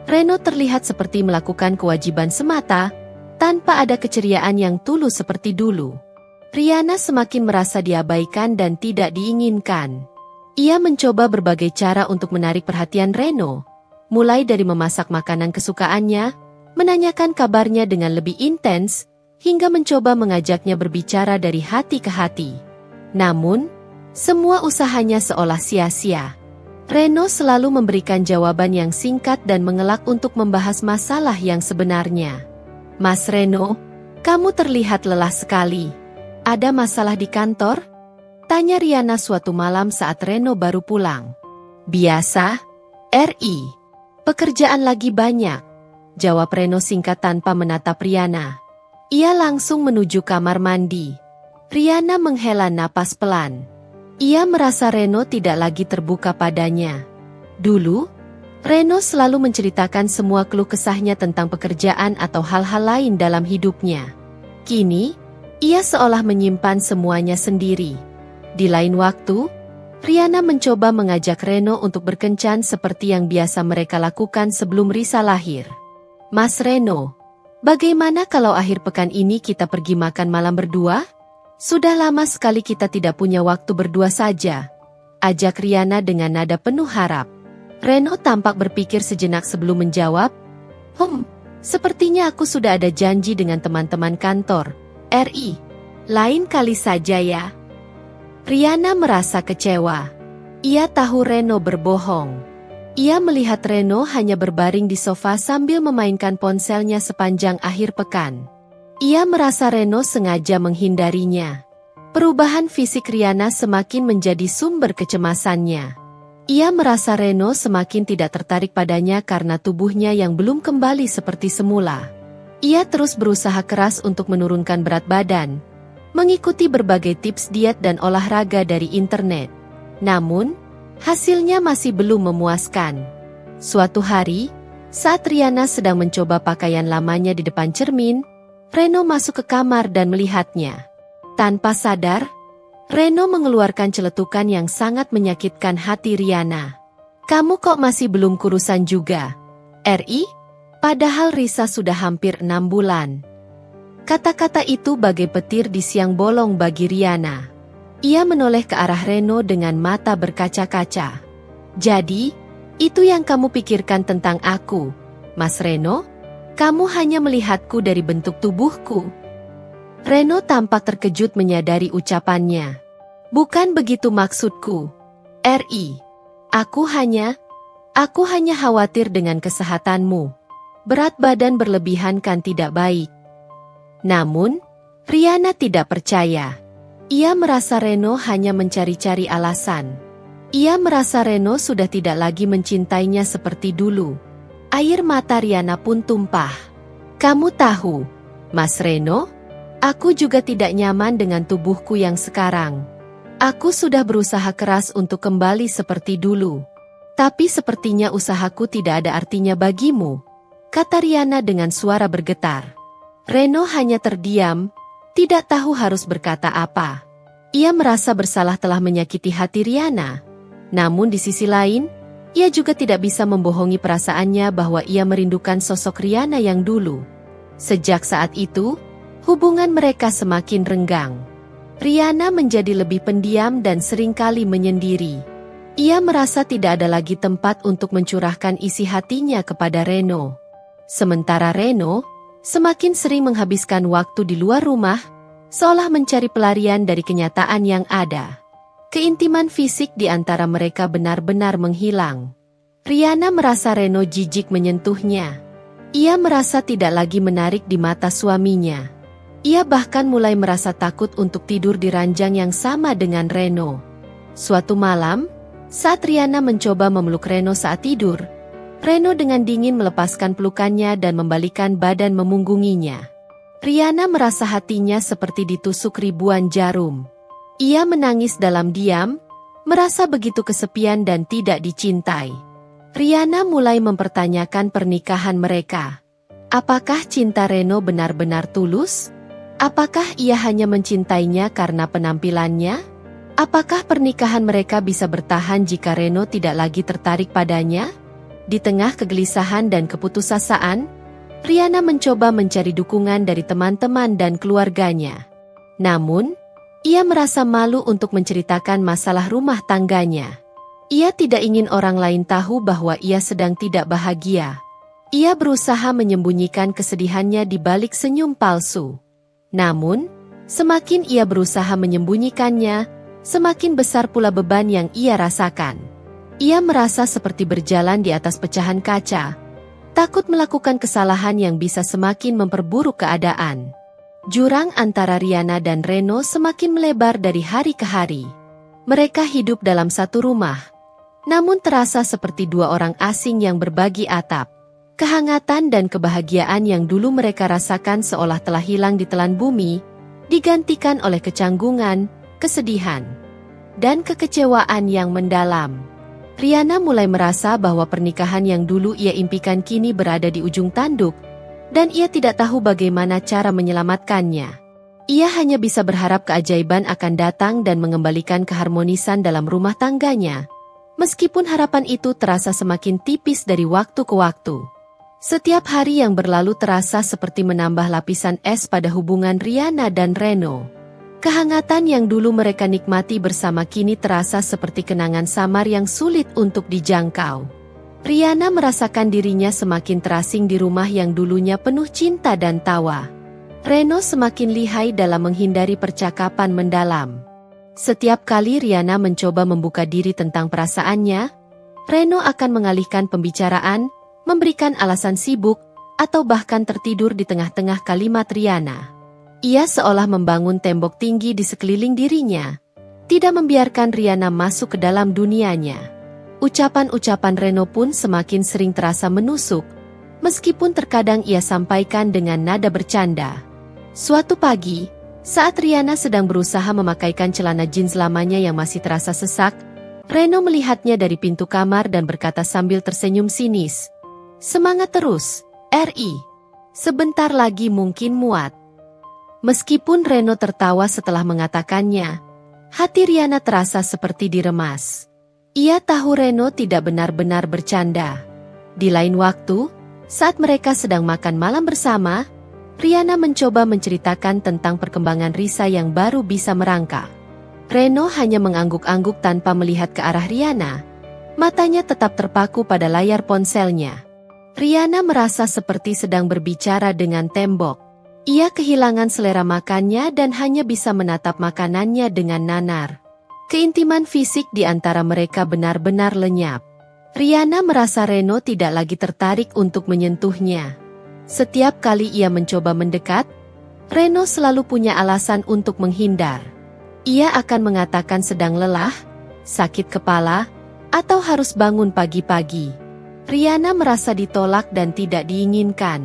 Reno terlihat seperti melakukan kewajiban semata, tanpa ada keceriaan yang tulus seperti dulu. Riana semakin merasa diabaikan dan tidak diinginkan. Ia mencoba berbagai cara untuk menarik perhatian Reno, mulai dari memasak makanan kesukaannya, menanyakan kabarnya dengan lebih intens, hingga mencoba mengajaknya berbicara dari hati ke hati. Namun, semua usahanya seolah sia-sia. Reno selalu memberikan jawaban yang singkat dan mengelak untuk membahas masalah yang sebenarnya. "Mas Reno, kamu terlihat lelah sekali. Ada masalah di kantor?" tanya Riana suatu malam saat Reno baru pulang. "Biasa, RI. Pekerjaan lagi banyak," jawab Reno singkat tanpa menatap Riana. Ia langsung menuju kamar mandi. Riana menghela napas pelan. Ia merasa Reno tidak lagi terbuka padanya. Dulu, Reno selalu menceritakan semua keluh kesahnya tentang pekerjaan atau hal-hal lain dalam hidupnya. Kini, ia seolah menyimpan semuanya sendiri. Di lain waktu, Riana mencoba mengajak Reno untuk berkencan seperti yang biasa mereka lakukan sebelum Risa lahir. "Mas Reno, bagaimana kalau akhir pekan ini kita pergi makan malam berdua? Sudah lama sekali kita tidak punya waktu berdua saja," ajak Riana dengan nada penuh harap. Reno tampak berpikir sejenak sebelum menjawab, Sepertinya aku sudah ada janji dengan teman-teman kantor, RI. Lain kali saja ya." Riana merasa kecewa. Ia tahu Reno berbohong. Ia melihat Reno hanya berbaring di sofa sambil memainkan ponselnya sepanjang akhir pekan. Ia merasa Reno sengaja menghindarinya. Perubahan fisik Riana semakin menjadi sumber kecemasannya. Ia merasa Reno semakin tidak tertarik padanya karena tubuhnya yang belum kembali seperti semula. Ia terus berusaha keras untuk menurunkan berat badan, mengikuti berbagai tips diet dan olahraga dari internet. Namun, hasilnya masih belum memuaskan. Suatu hari, saat Riana sedang mencoba pakaian lamanya di depan cermin, Reno masuk ke kamar dan melihatnya. Tanpa sadar, Reno mengeluarkan celetukan yang sangat menyakitkan hati Riana. "Kamu kok masih belum kurusan juga, RI? Padahal Risa sudah hampir 6 bulan. Kata-kata itu bagai petir di siang bolong bagi Riana. Ia menoleh ke arah Reno dengan mata berkaca-kaca. "Jadi, itu yang kamu pikirkan tentang aku, Mas Reno?" Kamu hanya melihatku dari bentuk tubuhku. Reno tampak terkejut menyadari ucapannya. Bukan begitu maksudku. Ri. Aku hanya khawatir dengan kesehatanmu. Berat badan berlebihan kan tidak baik. Namun, Riana tidak percaya. Ia merasa Reno hanya mencari-cari alasan. Ia merasa Reno sudah tidak lagi mencintainya seperti dulu. Air mata Riana pun tumpah. Kamu tahu, Mas Reno, aku juga tidak nyaman dengan tubuhku yang sekarang. Aku sudah berusaha keras untuk kembali seperti dulu. Tapi sepertinya usahaku tidak ada artinya bagimu, kata Riana dengan suara bergetar. Reno hanya terdiam, tidak tahu harus berkata apa. Ia merasa bersalah telah menyakiti hati Riana. Namun di sisi lain, ia juga tidak bisa membohongi perasaannya bahwa ia merindukan sosok Riana yang dulu. Sejak saat itu, hubungan mereka semakin renggang. Riana menjadi lebih pendiam dan seringkali menyendiri. Ia merasa tidak ada lagi tempat untuk mencurahkan isi hatinya kepada Reno. Sementara Reno semakin sering menghabiskan waktu di luar rumah, seolah mencari pelarian dari kenyataan yang ada. Keintiman fisik di antara mereka benar-benar menghilang. Riana merasa Reno jijik menyentuhnya. Ia merasa tidak lagi menarik di mata suaminya. Ia bahkan mulai merasa takut untuk tidur di ranjang yang sama dengan Reno. Suatu malam, saat Riana mencoba memeluk Reno saat tidur, Reno dengan dingin melepaskan pelukannya dan membalikkan badan memunggunginya. Riana merasa hatinya seperti ditusuk ribuan jarum. Ia menangis dalam diam, merasa begitu kesepian dan tidak dicintai. Riana mulai mempertanyakan pernikahan mereka. Apakah cinta Reno benar-benar tulus? Apakah ia hanya mencintainya karena penampilannya? Apakah pernikahan mereka bisa bertahan jika Reno tidak lagi tertarik padanya? Di tengah kegelisahan dan keputusasaan, Riana mencoba mencari dukungan dari teman-teman dan keluarganya. Namun, ia merasa malu untuk menceritakan masalah rumah tangganya. Ia tidak ingin orang lain tahu bahwa ia sedang tidak bahagia. Ia berusaha menyembunyikan kesedihannya di balik senyum palsu. Namun, semakin ia berusaha menyembunyikannya, semakin besar pula beban yang ia rasakan. Ia merasa seperti berjalan di atas pecahan kaca, takut melakukan kesalahan yang bisa semakin memperburuk keadaan. Jurang antara Riana dan Reno semakin melebar dari hari ke hari. Mereka hidup dalam satu rumah, namun terasa seperti dua orang asing yang berbagi atap. Kehangatan dan kebahagiaan yang dulu mereka rasakan seolah telah hilang di telan bumi, digantikan oleh kecanggungan, kesedihan, dan kekecewaan yang mendalam. Riana mulai merasa bahwa pernikahan yang dulu ia impikan kini berada di ujung tanduk, dan ia tidak tahu bagaimana cara menyelamatkannya. Ia hanya bisa berharap keajaiban akan datang dan mengembalikan keharmonisan dalam rumah tangganya. Meskipun harapan itu terasa semakin tipis dari waktu ke waktu. Setiap hari yang berlalu terasa seperti menambah lapisan es pada hubungan Riana dan Reno. Kehangatan yang dulu mereka nikmati bersama kini terasa seperti kenangan samar yang sulit untuk dijangkau. Riana merasakan dirinya semakin terasing di rumah yang dulunya penuh cinta dan tawa. Reno semakin lihai dalam menghindari percakapan mendalam. Setiap kali Riana mencoba membuka diri tentang perasaannya, Reno akan mengalihkan pembicaraan, memberikan alasan sibuk, atau bahkan tertidur di tengah-tengah kalimat Riana. Ia seolah membangun tembok tinggi di sekeliling dirinya, tidak membiarkan Riana masuk ke dalam dunianya. Ucapan-ucapan Reno pun semakin sering terasa menusuk, meskipun terkadang ia sampaikan dengan nada bercanda. Suatu pagi, saat Riana sedang berusaha memakaikan celana jeans lamanya yang masih terasa sesak, Reno melihatnya dari pintu kamar dan berkata sambil tersenyum sinis, "Semangat terus, Ri. Sebentar lagi mungkin muat." Meskipun Reno tertawa setelah mengatakannya, hati Riana terasa seperti diremas. Ia tahu Reno tidak benar-benar bercanda. Di lain waktu, saat mereka sedang makan malam bersama, Riana mencoba menceritakan tentang perkembangan Risa yang baru bisa merangkak. Reno hanya mengangguk-angguk tanpa melihat ke arah Riana. Matanya tetap terpaku pada layar ponselnya. Riana merasa seperti sedang berbicara dengan tembok. Ia kehilangan selera makannya dan hanya bisa menatap makanannya dengan nanar. Keintiman fisik di antara mereka benar-benar lenyap. Riana merasa Reno tidak lagi tertarik untuk menyentuhnya. Setiap kali ia mencoba mendekat, Reno selalu punya alasan untuk menghindar. Ia akan mengatakan sedang lelah, sakit kepala, atau harus bangun pagi-pagi. Riana merasa ditolak dan tidak diinginkan.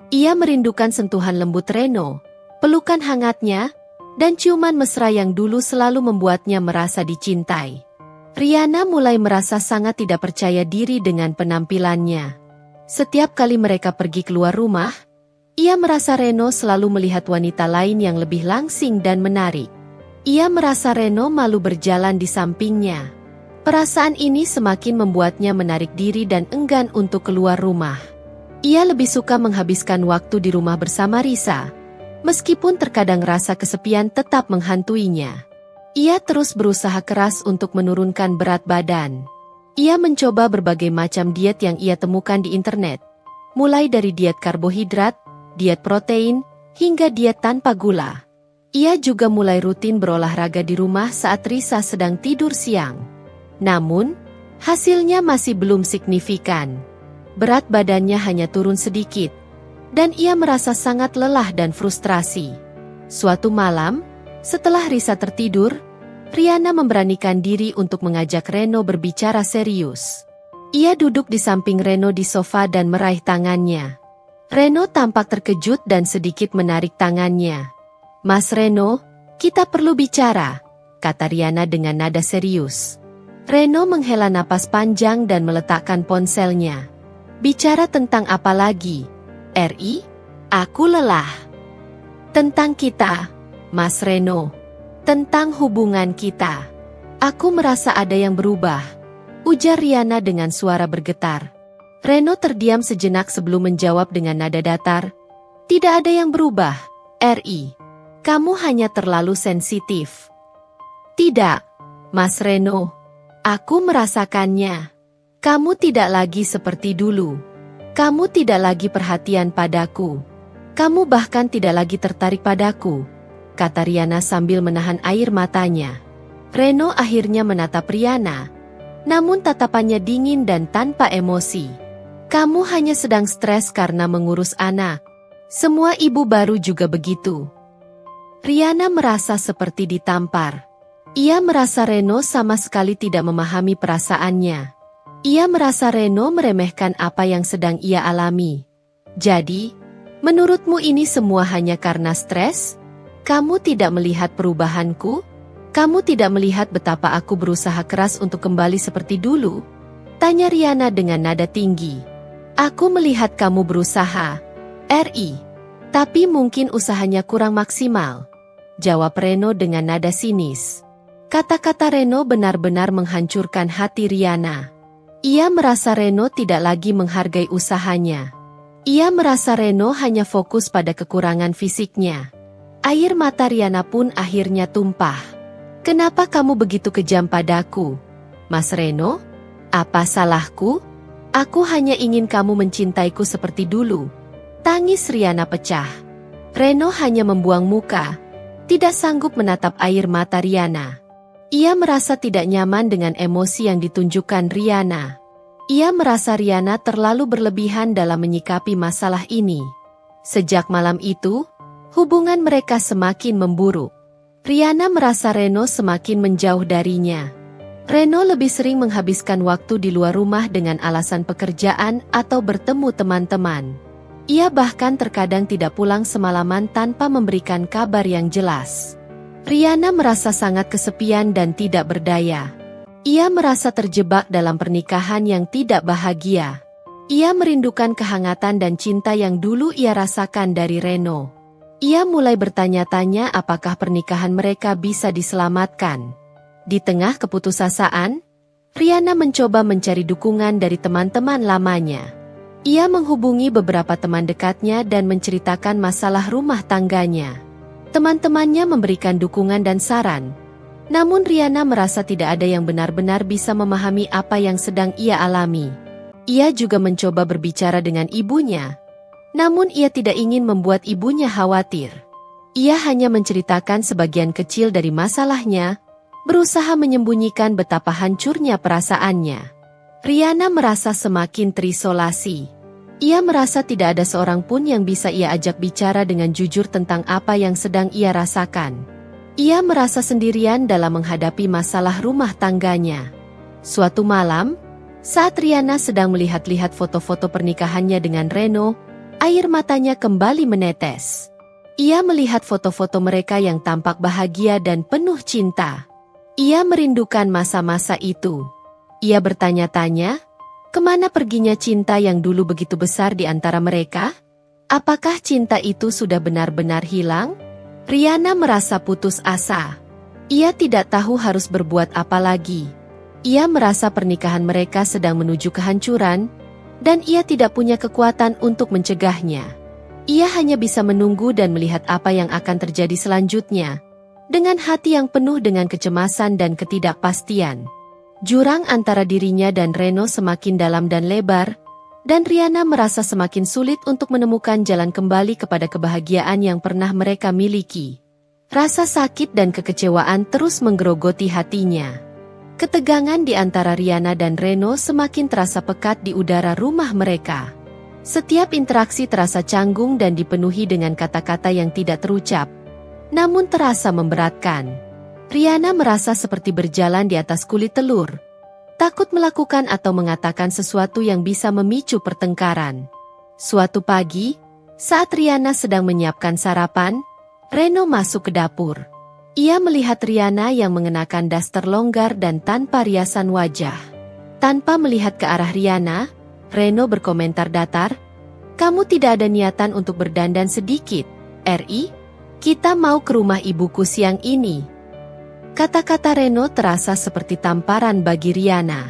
Ia merindukan sentuhan lembut Reno, pelukan hangatnya, dan ciuman mesra yang dulu selalu membuatnya merasa dicintai. Riana mulai merasa sangat tidak percaya diri dengan penampilannya. Setiap kali mereka pergi keluar rumah, ia merasa Reno selalu melihat wanita lain yang lebih langsing dan menarik. Ia merasa Reno malu berjalan di sampingnya. Perasaan ini semakin membuatnya menarik diri dan enggan untuk keluar rumah. Ia lebih suka menghabiskan waktu di rumah bersama Risa, meskipun terkadang rasa kesepian tetap menghantuinya. Ia terus berusaha keras untuk menurunkan berat badan. Ia mencoba berbagai macam diet yang ia temukan di internet, mulai dari diet karbohidrat, diet protein, hingga diet tanpa gula. Ia juga mulai rutin berolahraga di rumah saat Risa sedang tidur siang. Namun, hasilnya masih belum signifikan. Berat badannya hanya turun sedikit, dan ia merasa sangat lelah dan frustrasi. Suatu malam, setelah Risa tertidur, Riana memberanikan diri untuk mengajak Reno berbicara serius. Ia duduk di samping Reno di sofa dan meraih tangannya. Reno tampak terkejut dan sedikit menarik tangannya. "Mas Reno, kita perlu bicara," kata Riana dengan nada serius. Reno menghela napas panjang dan meletakkan ponselnya. "Bicara tentang apa lagi, Ri? Aku lelah." "Tentang kita, Mas Reno. Tentang hubungan kita. Aku merasa ada yang berubah," ujar Riana dengan suara bergetar. Reno terdiam sejenak sebelum menjawab dengan nada datar. "Tidak ada yang berubah, Ri. Kamu hanya terlalu sensitif." "Tidak, Mas Reno. Aku merasakannya. Kamu tidak lagi seperti dulu. Kamu tidak lagi perhatian padaku. Kamu bahkan tidak lagi tertarik padaku," kata Riana sambil menahan air matanya. Reno akhirnya menatap Riana, namun tatapannya dingin dan tanpa emosi. "Kamu hanya sedang stres karena mengurus anak. Semua ibu baru juga begitu." Riana merasa seperti ditampar. Ia merasa Reno sama sekali tidak memahami perasaannya. Ia merasa Reno meremehkan apa yang sedang ia alami. "Jadi, menurutmu ini semua hanya karena stres? Kamu tidak melihat perubahanku? Kamu tidak melihat betapa aku berusaha keras untuk kembali seperti dulu?" tanya Riana dengan nada tinggi. "Aku melihat kamu berusaha, Ri. Tapi mungkin usahanya kurang maksimal," jawab Reno dengan nada sinis. Kata-kata Reno benar-benar menghancurkan hati Riana. Ia merasa Reno tidak lagi menghargai usahanya. Ia merasa Reno hanya fokus pada kekurangan fisiknya. Air mata Riana pun akhirnya tumpah. "Kenapa kamu begitu kejam padaku, Mas Reno? Apa salahku? Aku hanya ingin kamu mencintaiku seperti dulu." Tangis Riana pecah. Reno hanya membuang muka, tidak sanggup menatap air mata Riana. Ia merasa tidak nyaman dengan emosi yang ditunjukkan Riana. Ia merasa Riana terlalu berlebihan dalam menyikapi masalah ini. Sejak malam itu, hubungan mereka semakin memburuk. Riana merasa Reno semakin menjauh darinya. Reno lebih sering menghabiskan waktu di luar rumah dengan alasan pekerjaan atau bertemu teman-teman. Ia bahkan terkadang tidak pulang semalaman tanpa memberikan kabar yang jelas. Riana merasa sangat kesepian dan tidak berdaya. Ia merasa terjebak dalam pernikahan yang tidak bahagia. Ia merindukan kehangatan dan cinta yang dulu ia rasakan dari Reno. Ia mulai bertanya-tanya apakah pernikahan mereka bisa diselamatkan. Di tengah keputusasaan, Riana mencoba mencari dukungan dari teman-teman lamanya. Ia menghubungi beberapa teman dekatnya dan menceritakan masalah rumah tangganya. Teman-temannya memberikan dukungan dan saran. Namun Riana merasa tidak ada yang benar-benar bisa memahami apa yang sedang ia alami. Ia juga mencoba berbicara dengan ibunya. Namun ia tidak ingin membuat ibunya khawatir. Ia hanya menceritakan sebagian kecil dari masalahnya, berusaha menyembunyikan betapa hancurnya perasaannya. Riana merasa semakin terisolasi. Ia merasa tidak ada seorang pun yang bisa ia ajak bicara dengan jujur tentang apa yang sedang ia rasakan. Ia merasa sendirian dalam menghadapi masalah rumah tangganya. Suatu malam, saat Riana sedang melihat-lihat foto-foto pernikahannya dengan Reno, air matanya kembali menetes. Ia melihat foto-foto mereka yang tampak bahagia dan penuh cinta. Ia merindukan masa-masa itu. Ia bertanya-tanya, kemana perginya cinta yang dulu begitu besar di antara mereka? Apakah cinta itu sudah benar-benar hilang? Riana merasa putus asa. Ia tidak tahu harus berbuat apa lagi. Ia merasa pernikahan mereka sedang menuju kehancuran, dan ia tidak punya kekuatan untuk mencegahnya. Ia hanya bisa menunggu dan melihat apa yang akan terjadi selanjutnya, dengan hati yang penuh dengan kecemasan dan ketidakpastian. Jurang antara dirinya dan Reno semakin dalam dan lebar, dan Riana merasa semakin sulit untuk menemukan jalan kembali kepada kebahagiaan yang pernah mereka miliki. Rasa sakit dan kekecewaan terus menggerogoti hatinya. Ketegangan di antara Riana dan Reno semakin terasa pekat di udara rumah mereka. Setiap interaksi terasa canggung dan dipenuhi dengan kata-kata yang tidak terucap, namun terasa memberatkan. Riana merasa seperti berjalan di atas kulit telur, takut melakukan atau mengatakan sesuatu yang bisa memicu pertengkaran. Suatu pagi, saat Riana sedang menyiapkan sarapan, Reno masuk ke dapur. Ia melihat Riana yang mengenakan daster longgar dan tanpa riasan wajah. Tanpa melihat ke arah Riana, Reno berkomentar datar, "Kamu tidak ada niatan untuk berdandan sedikit, Ri? Kita mau ke rumah ibuku siang ini." Kata-kata Reno terasa seperti tamparan bagi Riana.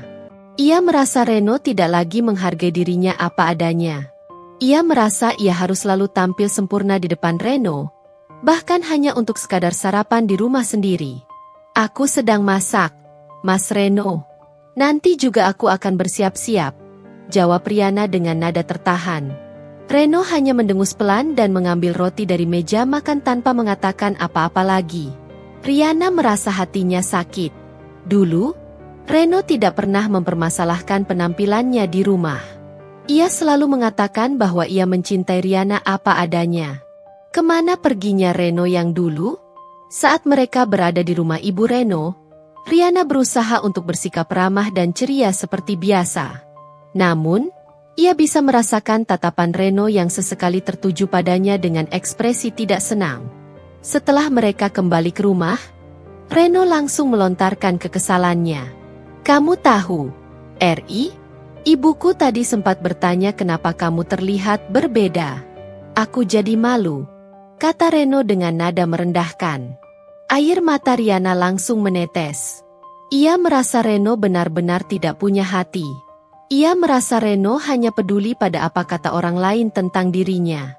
Ia merasa Reno tidak lagi menghargai dirinya apa adanya. Ia merasa ia harus selalu tampil sempurna di depan Reno, bahkan hanya untuk sekadar sarapan di rumah sendiri. "Aku sedang masak, Mas Reno. Nanti juga aku akan bersiap-siap," jawab Riana dengan nada tertahan. Reno hanya mendengus pelan dan mengambil roti dari meja makan tanpa mengatakan apa-apa lagi. Riana merasa hatinya sakit. Dulu, Reno tidak pernah mempermasalahkan penampilannya di rumah. Ia selalu mengatakan bahwa ia mencintai Riana apa adanya. Kemana perginya Reno yang dulu? Saat mereka berada di rumah ibu Reno, Riana berusaha untuk bersikap ramah dan ceria seperti biasa. Namun, ia bisa merasakan tatapan Reno yang sesekali tertuju padanya dengan ekspresi tidak senang. Setelah mereka kembali ke rumah, Reno langsung melontarkan kekesalannya. "Kamu tahu, Ri? Ibuku tadi sempat bertanya kenapa kamu terlihat berbeda. Aku jadi malu," kata Reno dengan nada merendahkan. Air mata Riana langsung menetes. Ia merasa Reno benar-benar tidak punya hati. Ia merasa Reno hanya peduli pada apa kata orang lain tentang dirinya.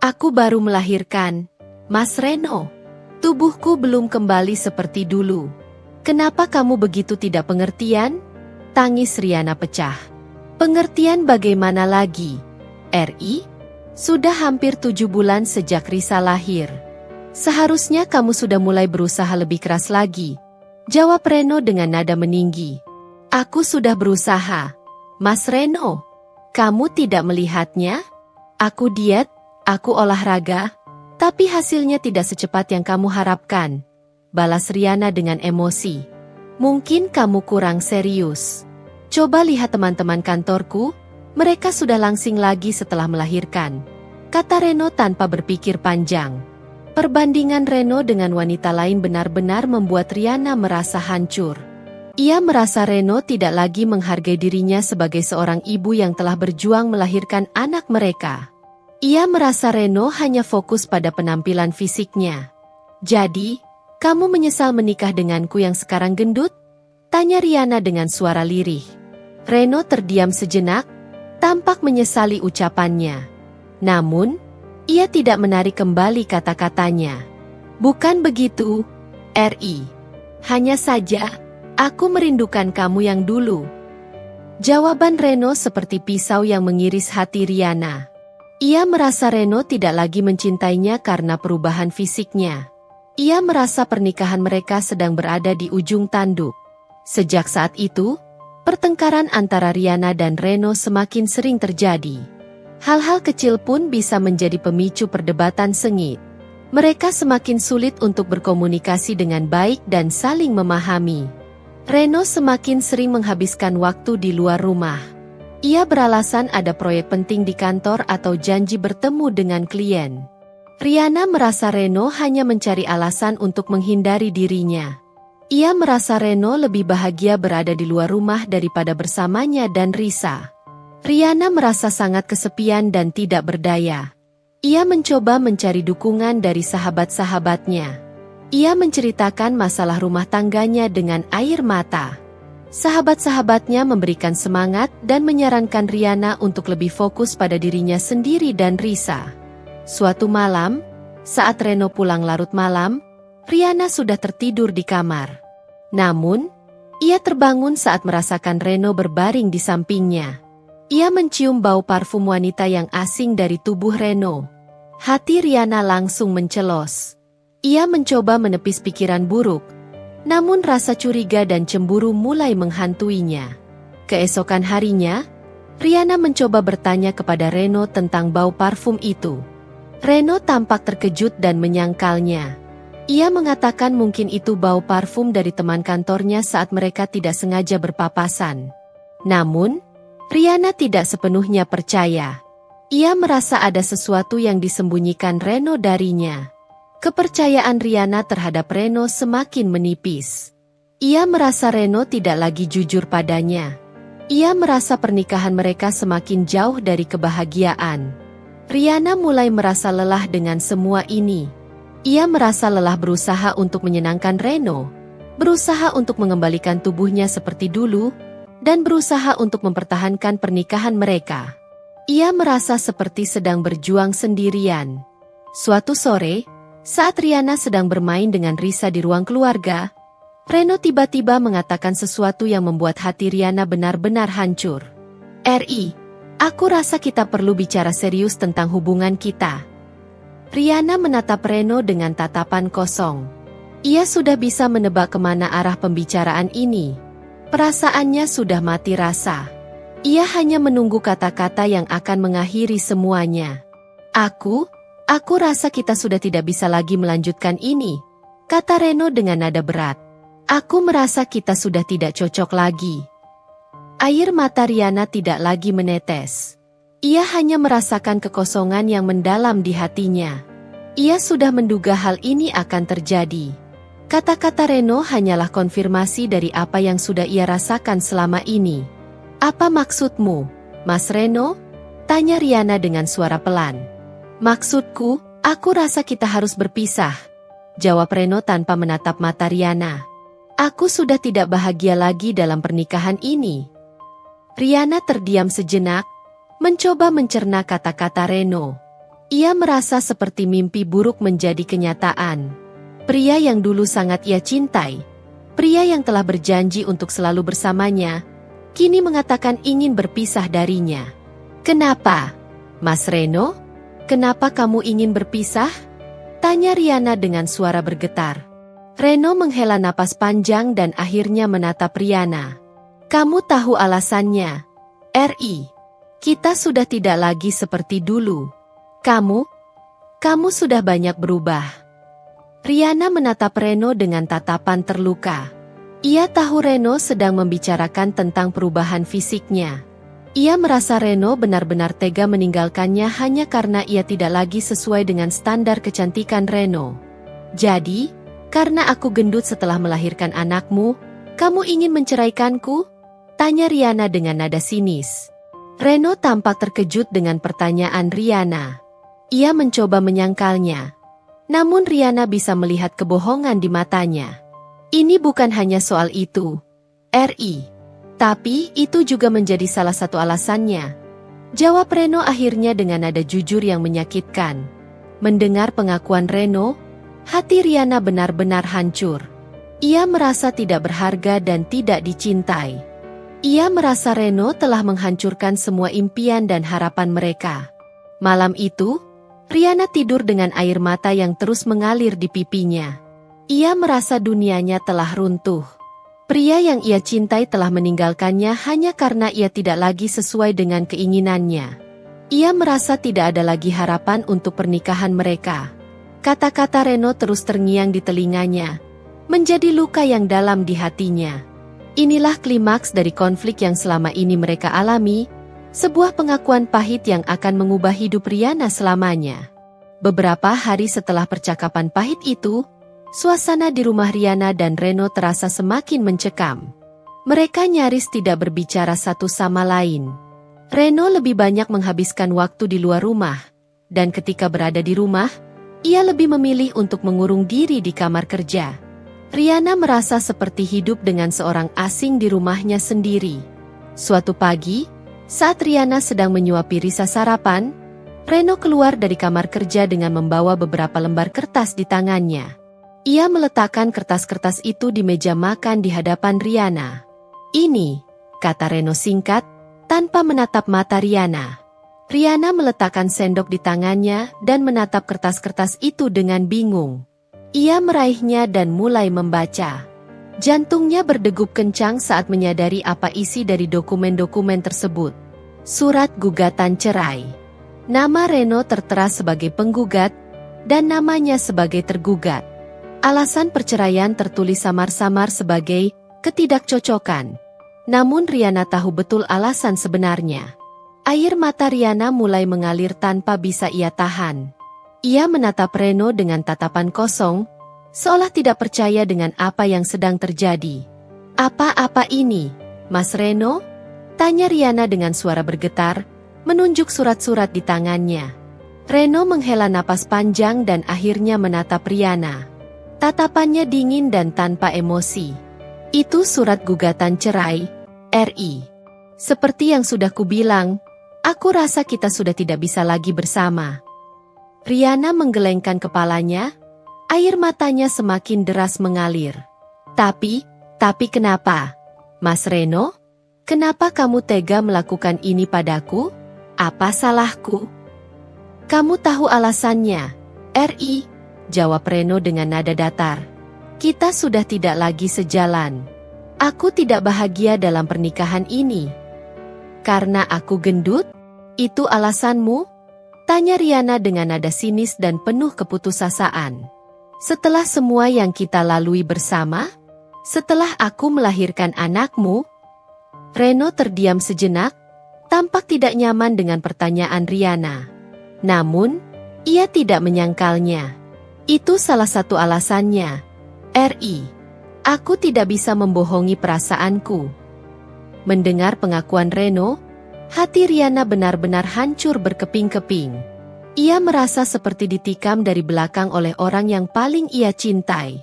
"Aku baru melahirkan, Mas Reno. Tubuhku belum kembali seperti dulu. Kenapa kamu begitu tidak pengertian?" Tangis Riana pecah. "Pengertian bagaimana lagi, Ri? Sudah hampir 7 bulan sejak Risa lahir. Seharusnya kamu sudah mulai berusaha lebih keras lagi," jawab Reno dengan nada meninggi. "Aku sudah berusaha, Mas Reno. Kamu tidak melihatnya? Aku diet, aku olahraga, tapi hasilnya tidak secepat yang kamu harapkan," balas Riana dengan emosi. "Mungkin kamu kurang serius. Coba lihat teman-teman kantorku, mereka sudah langsing lagi setelah melahirkan," kata Reno tanpa berpikir panjang. Perbandingan Reno dengan wanita lain benar-benar membuat Riana merasa hancur. Ia merasa Reno tidak lagi menghargai dirinya sebagai seorang ibu yang telah berjuang melahirkan anak mereka. Ia merasa Reno hanya fokus pada penampilan fisiknya. "Jadi, kamu menyesal menikah denganku yang sekarang gendut?" tanya Riana dengan suara lirih. Reno terdiam sejenak, tampak menyesali ucapannya. Namun, ia tidak menarik kembali kata-katanya. "Bukan begitu, Ri. Hanya saja, aku merindukan kamu yang dulu." Jawaban Reno seperti pisau yang mengiris hati Riana. Ia merasa Reno tidak lagi mencintainya karena perubahan fisiknya. Ia merasa pernikahan mereka sedang berada di ujung tanduk. Sejak saat itu, pertengkaran antara Riana dan Reno semakin sering terjadi. Hal-hal kecil pun bisa menjadi pemicu perdebatan sengit. Mereka semakin sulit untuk berkomunikasi dengan baik dan saling memahami. Reno semakin sering menghabiskan waktu di luar rumah. Ia beralasan ada proyek penting di kantor atau janji bertemu dengan klien. Riana merasa Reno hanya mencari alasan untuk menghindari dirinya. Ia merasa Reno lebih bahagia berada di luar rumah daripada bersamanya dan Risa. Riana merasa sangat kesepian dan tidak berdaya. Ia mencoba mencari dukungan dari sahabat-sahabatnya. Ia menceritakan masalah rumah tangganya dengan air mata. Sahabat-sahabatnya memberikan semangat dan menyarankan Riana untuk lebih fokus pada dirinya sendiri dan Risa. Suatu malam, saat Reno pulang larut malam, Riana sudah tertidur di kamar. Namun, ia terbangun saat merasakan Reno berbaring di sampingnya. Ia mencium bau parfum wanita yang asing dari tubuh Reno. Hati Riana langsung mencelos. Ia mencoba menepis pikiran buruk, namun rasa curiga dan cemburu mulai menghantuinya. Keesokan harinya, Riana mencoba bertanya kepada Reno tentang bau parfum itu. Reno tampak terkejut dan menyangkalnya. Ia mengatakan mungkin itu bau parfum dari teman kantornya saat mereka tidak sengaja berpapasan. Namun, Riana tidak sepenuhnya percaya. Ia merasa ada sesuatu yang disembunyikan Reno darinya. Kepercayaan Riana terhadap Reno semakin menipis. Ia merasa Reno tidak lagi jujur padanya. Ia merasa pernikahan mereka semakin jauh dari kebahagiaan. Riana mulai merasa lelah dengan semua ini. Ia merasa lelah berusaha untuk menyenangkan Reno, berusaha untuk mengembalikan tubuhnya seperti dulu, dan berusaha untuk mempertahankan pernikahan mereka. Ia merasa seperti sedang berjuang sendirian. Suatu sore, saat Riana sedang bermain dengan Risa di ruang keluarga, Reno tiba-tiba mengatakan sesuatu yang membuat hati Riana benar-benar hancur. Aku rasa kita perlu bicara serius tentang hubungan kita. Riana menatap Reno dengan tatapan kosong. Ia sudah bisa menebak kemana arah pembicaraan ini. Perasaannya sudah mati rasa. Ia hanya menunggu kata-kata yang akan mengakhiri semuanya. Aku rasa kita sudah tidak bisa lagi melanjutkan ini, kata Reno dengan nada berat. Aku merasa kita sudah tidak cocok lagi. Air mata Riana tidak lagi menetes. Ia hanya merasakan kekosongan yang mendalam di hatinya. Ia sudah menduga hal ini akan terjadi. Kata-kata Reno hanyalah konfirmasi dari apa yang sudah ia rasakan selama ini. Apa maksudmu, Mas Reno? Tanya Riana dengan suara pelan. Maksudku, aku rasa kita harus berpisah, jawab Reno tanpa menatap mata Riana. Aku sudah tidak bahagia lagi dalam pernikahan ini. Riana terdiam sejenak, mencoba mencerna kata-kata Reno. Ia merasa seperti mimpi buruk menjadi kenyataan. Pria yang dulu sangat ia cintai, pria yang telah berjanji untuk selalu bersamanya, kini mengatakan ingin berpisah darinya. Kenapa, Mas Reno? Kenapa kamu ingin berpisah? Tanya Riana dengan suara bergetar. Reno menghela napas panjang dan akhirnya menatap Riana. Kamu tahu alasannya. Kita sudah tidak lagi seperti dulu. Kamu sudah banyak berubah. Riana menatap Reno dengan tatapan terluka. Ia tahu Reno sedang membicarakan tentang perubahan fisiknya. Ia merasa Reno benar-benar tega meninggalkannya hanya karena ia tidak lagi sesuai dengan standar kecantikan Reno. Jadi, karena aku gendut setelah melahirkan anakmu, kamu ingin menceraikanku? Tanya Riana dengan nada sinis. Reno tampak terkejut dengan pertanyaan Riana. Ia mencoba menyangkalnya. Namun Riana bisa melihat kebohongan di matanya. Ini bukan hanya soal itu. Tapi itu juga menjadi salah satu alasannya. Jawab Reno akhirnya dengan nada jujur yang menyakitkan. Mendengar pengakuan Reno, hati Riana benar-benar hancur. Ia merasa tidak berharga dan tidak dicintai. Ia merasa Reno telah menghancurkan semua impian dan harapan mereka. Malam itu, Riana tidur dengan air mata yang terus mengalir di pipinya. Ia merasa dunianya telah runtuh. Pria yang ia cintai telah meninggalkannya hanya karena ia tidak lagi sesuai dengan keinginannya. Ia merasa tidak ada lagi harapan untuk pernikahan mereka. Kata-kata Reno terus terngiang di telinganya, menjadi luka yang dalam di hatinya. Inilah klimaks dari konflik yang selama ini mereka alami, sebuah pengakuan pahit yang akan mengubah hidup Riana selamanya. Beberapa hari setelah percakapan pahit itu, suasana di rumah Riana dan Reno terasa semakin mencekam. Mereka nyaris tidak berbicara satu sama lain. Reno lebih banyak menghabiskan waktu di luar rumah, dan ketika berada di rumah, ia lebih memilih untuk mengurung diri di kamar kerja. Riana merasa seperti hidup dengan seorang asing di rumahnya sendiri. Suatu pagi, saat Riana sedang menyuapi Risa sarapan, Reno keluar dari kamar kerja dengan membawa beberapa lembar kertas di tangannya. Ia meletakkan kertas-kertas itu di meja makan di hadapan Riana. "Ini," kata Reno singkat, tanpa menatap mata Riana. Riana meletakkan sendok di tangannya dan menatap kertas-kertas itu dengan bingung. Ia meraihnya dan mulai membaca. Jantungnya berdegup kencang saat menyadari apa isi dari dokumen-dokumen tersebut. Surat gugatan cerai. Nama Reno tertera sebagai penggugat, dan namanya sebagai tergugat. Alasan perceraian tertulis samar-samar sebagai ketidakcocokan. Namun Riana tahu betul alasan sebenarnya. Air mata Riana mulai mengalir tanpa bisa ia tahan. Ia menatap Reno dengan tatapan kosong, seolah tidak percaya dengan apa yang sedang terjadi. "Apa-apa ini, Mas Reno?" tanya Riana dengan suara bergetar, menunjuk surat-surat di tangannya. Reno menghela napas panjang dan akhirnya menatap Riana. Tatapannya dingin dan tanpa emosi. "Itu surat gugatan cerai, RI. Seperti yang sudah kubilang, aku rasa kita sudah tidak bisa lagi bersama." Riana menggelengkan kepalanya, air matanya semakin deras mengalir. Tapi kenapa? Mas Reno? Kenapa kamu tega melakukan ini padaku? Apa salahku?" "Kamu tahu alasannya, RI," jawab Reno dengan nada datar. "Kita sudah tidak lagi sejalan. Aku tidak bahagia dalam pernikahan ini." "Karena aku gendut? Itu alasanmu?" tanya Riana dengan nada sinis dan penuh keputusasaan. "Setelah semua yang kita lalui bersama? Setelah aku melahirkan anakmu?" Reno terdiam sejenak, tampak tidak nyaman dengan pertanyaan Riana. Namun, ia tidak menyangkalnya. "Itu salah satu alasannya, RI. Aku tidak bisa membohongi perasaanku." Mendengar pengakuan Reno, hati Riana benar-benar hancur berkeping-keping. Ia merasa seperti ditikam dari belakang oleh orang yang paling ia cintai.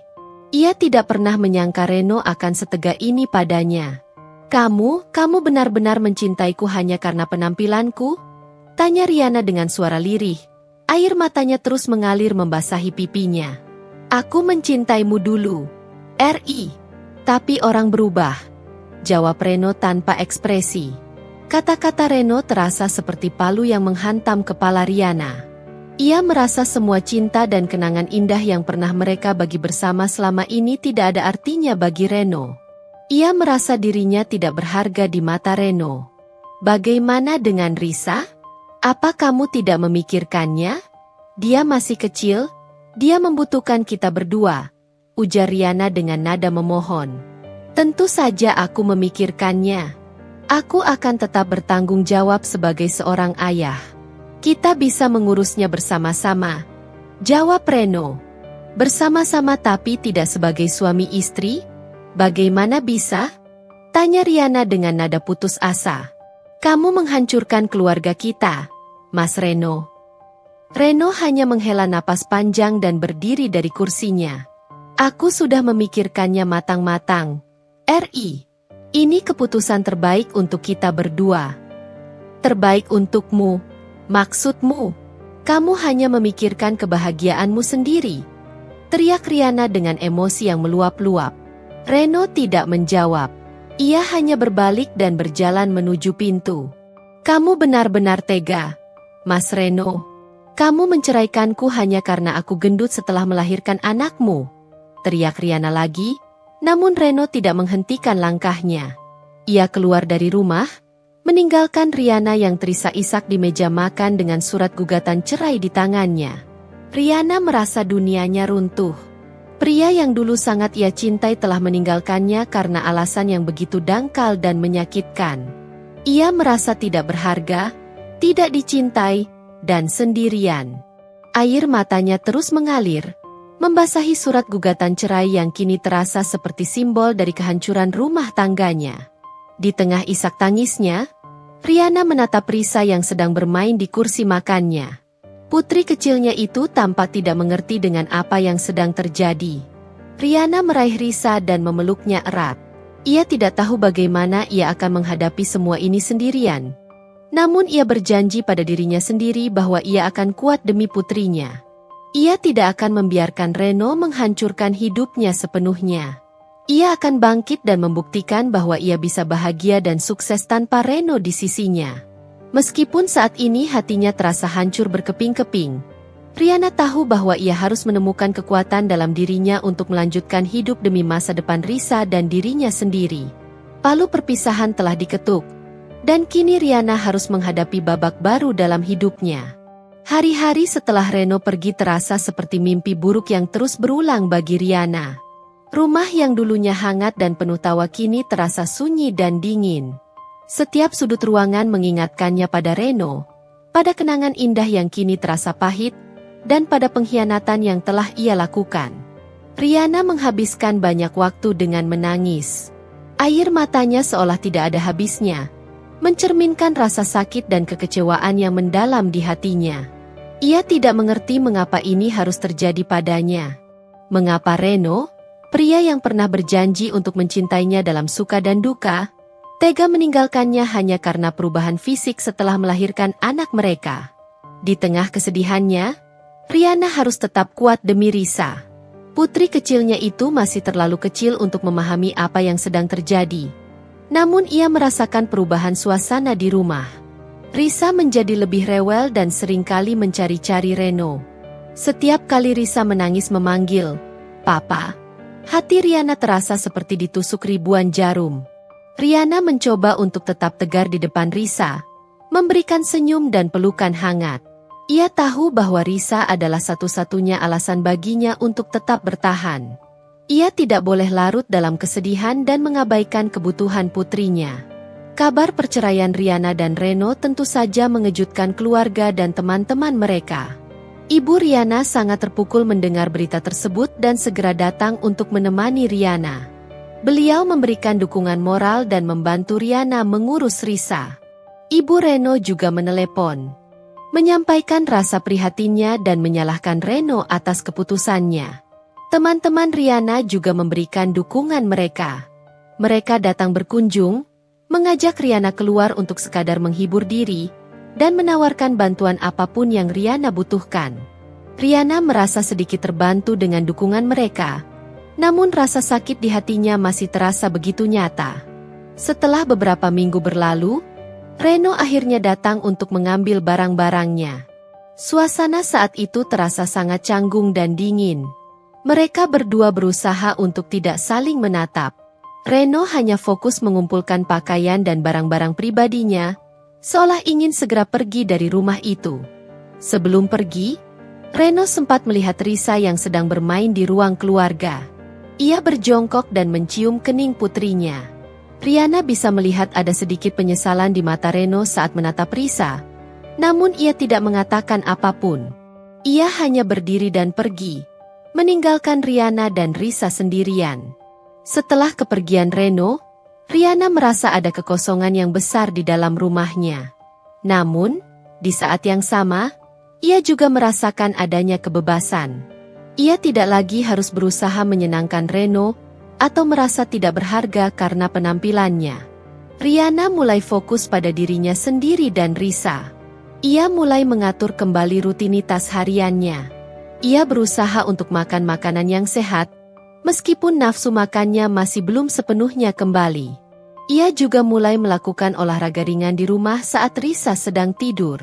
Ia tidak pernah menyangka Reno akan setega ini padanya. Kamu benar-benar mencintaiku hanya karena penampilanku?" tanya Riana dengan suara lirih. Air matanya terus mengalir membasahi pipinya. "Aku mencintaimu dulu, RI. Tapi orang berubah," jawab Reno tanpa ekspresi. Kata-kata Reno terasa seperti palu yang menghantam kepala Riana. Ia merasa semua cinta dan kenangan indah yang pernah mereka bagi bersama selama ini tidak ada artinya bagi Reno. Ia merasa dirinya tidak berharga di mata Reno. "Bagaimana dengan Risa? Apa kamu tidak memikirkannya? Dia masih kecil, dia membutuhkan kita berdua," ujar Riana dengan nada memohon. "Tentu saja aku memikirkannya. Aku akan tetap bertanggung jawab sebagai seorang ayah. Kita bisa mengurusnya bersama-sama," jawab Reno. "Bersama-sama tapi tidak sebagai suami istri? Bagaimana bisa?" tanya Riana dengan nada putus asa. "Kamu menghancurkan keluarga kita, Mas Reno." Reno hanya menghela napas panjang dan berdiri dari kursinya. "Aku sudah memikirkannya matang-matang, RI. Ini keputusan terbaik untuk kita berdua." "Terbaik untukmu? Maksudmu, kamu hanya memikirkan kebahagiaanmu sendiri?" teriak Riana dengan emosi yang meluap-luap. Reno tidak menjawab. Ia hanya berbalik dan berjalan menuju pintu. "Kamu benar-benar tega, Mas Reno. Kamu menceraikanku hanya karena aku gendut setelah melahirkan anakmu," teriak Riana lagi, namun Reno tidak menghentikan langkahnya. Ia keluar dari rumah, meninggalkan Riana yang terisak-isak di meja makan dengan surat gugatan cerai di tangannya. Riana merasa dunianya runtuh. Pria yang dulu sangat ia cintai telah meninggalkannya karena alasan yang begitu dangkal dan menyakitkan. Ia merasa tidak berharga, tidak dicintai, dan sendirian. Air matanya terus mengalir, membasahi surat gugatan cerai yang kini terasa seperti simbol dari kehancuran rumah tangganya. Di tengah isak tangisnya, Riana menatap Risa yang sedang bermain di kursi makannya. Putri kecilnya itu tampak tidak mengerti dengan apa yang sedang terjadi. Riana meraih Risa dan memeluknya erat. Ia tidak tahu bagaimana ia akan menghadapi semua ini sendirian. Namun ia berjanji pada dirinya sendiri bahwa ia akan kuat demi putrinya. Ia tidak akan membiarkan Reno menghancurkan hidupnya sepenuhnya. Ia akan bangkit dan membuktikan bahwa ia bisa bahagia dan sukses tanpa Reno di sisinya. Meskipun saat ini hatinya terasa hancur berkeping-keping, Riana tahu bahwa ia harus menemukan kekuatan dalam dirinya untuk melanjutkan hidup demi masa depan Risa dan dirinya sendiri. Palu perpisahan telah diketuk, dan kini Riana harus menghadapi babak baru dalam hidupnya. Hari-hari setelah Reno pergi terasa seperti mimpi buruk yang terus berulang bagi Riana. Rumah yang dulunya hangat dan penuh tawa kini terasa sunyi dan dingin. Setiap sudut ruangan mengingatkannya pada Reno, pada kenangan indah yang kini terasa pahit, dan pada pengkhianatan yang telah ia lakukan. Riana menghabiskan banyak waktu dengan menangis. Air matanya seolah tidak ada habisnya, mencerminkan rasa sakit dan kekecewaan yang mendalam di hatinya. Ia tidak mengerti mengapa ini harus terjadi padanya. Mengapa Reno, pria yang pernah berjanji untuk mencintainya dalam suka dan duka, tega meninggalkannya hanya karena perubahan fisik setelah melahirkan anak mereka. Di tengah kesedihannya, Riana harus tetap kuat demi Risa. Putri kecilnya itu masih terlalu kecil untuk memahami apa yang sedang terjadi. Namun ia merasakan perubahan suasana di rumah. Risa menjadi lebih rewel dan seringkali mencari-cari Reno. Setiap kali Risa menangis memanggil, "Papa," hati Riana terasa seperti ditusuk ribuan jarum. Riana mencoba untuk tetap tegar di depan Risa, memberikan senyum dan pelukan hangat. Ia tahu bahwa Risa adalah satu-satunya alasan baginya untuk tetap bertahan. Ia tidak boleh larut dalam kesedihan dan mengabaikan kebutuhan putrinya. Kabar perceraian Riana dan Reno tentu saja mengejutkan keluarga dan teman-teman mereka. Ibu Riana sangat terpukul mendengar berita tersebut dan segera datang untuk menemani Riana. Beliau memberikan dukungan moral dan membantu Riana mengurus Risa. Ibu Reno juga menelepon, menyampaikan rasa prihatinnya dan menyalahkan Reno atas keputusannya. Teman-teman Riana juga memberikan dukungan mereka. Mereka datang berkunjung, mengajak Riana keluar untuk sekadar menghibur diri, dan menawarkan bantuan apapun yang Riana butuhkan. Riana merasa sedikit terbantu dengan dukungan mereka, namun rasa sakit di hatinya masih terasa begitu nyata. Setelah beberapa minggu berlalu, Reno akhirnya datang untuk mengambil barang-barangnya. Suasana saat itu terasa sangat canggung dan dingin. Mereka berdua berusaha untuk tidak saling menatap. Reno hanya fokus mengumpulkan pakaian dan barang-barang pribadinya, seolah ingin segera pergi dari rumah itu. Sebelum pergi, Reno sempat melihat Risa yang sedang bermain di ruang keluarga. Ia berjongkok dan mencium kening putrinya. Riana bisa melihat ada sedikit penyesalan di mata Reno saat menatap Risa, namun ia tidak mengatakan apapun. Ia hanya berdiri dan pergi, meninggalkan Riana dan Risa sendirian. Setelah kepergian Reno, Riana merasa ada kekosongan yang besar di dalam rumahnya. Namun, di saat yang sama, ia juga merasakan adanya kebebasan. Ia tidak lagi harus berusaha menyenangkan Reno atau merasa tidak berharga karena penampilannya. Riana mulai fokus pada dirinya sendiri dan Risa. Ia mulai mengatur kembali rutinitas hariannya. Ia berusaha untuk makan makanan yang sehat, meskipun nafsu makannya masih belum sepenuhnya kembali. Ia juga mulai melakukan olahraga ringan di rumah saat Risa sedang tidur.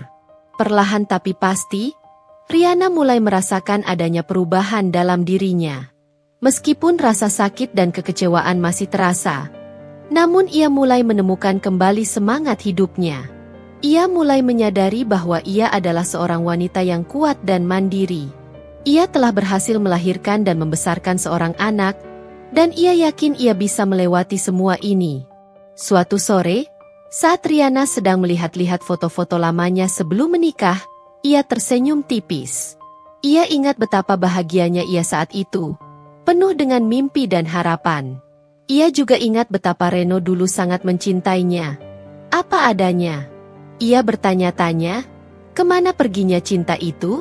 Perlahan tapi pasti, Riana mulai merasakan adanya perubahan dalam dirinya. Meskipun rasa sakit dan kekecewaan masih terasa, namun ia mulai menemukan kembali semangat hidupnya. Ia mulai menyadari bahwa ia adalah seorang wanita yang kuat dan mandiri. Ia telah berhasil melahirkan dan membesarkan seorang anak, dan ia yakin ia bisa melewati semua ini. Suatu sore, saat Riana sedang melihat-lihat foto-foto lamanya sebelum menikah, ia tersenyum tipis. Ia ingat betapa bahagianya ia saat itu, penuh dengan mimpi dan harapan. Ia juga ingat betapa Reno dulu sangat mencintainya. Apa adanya. Ia bertanya-tanya, kemana perginya cinta itu?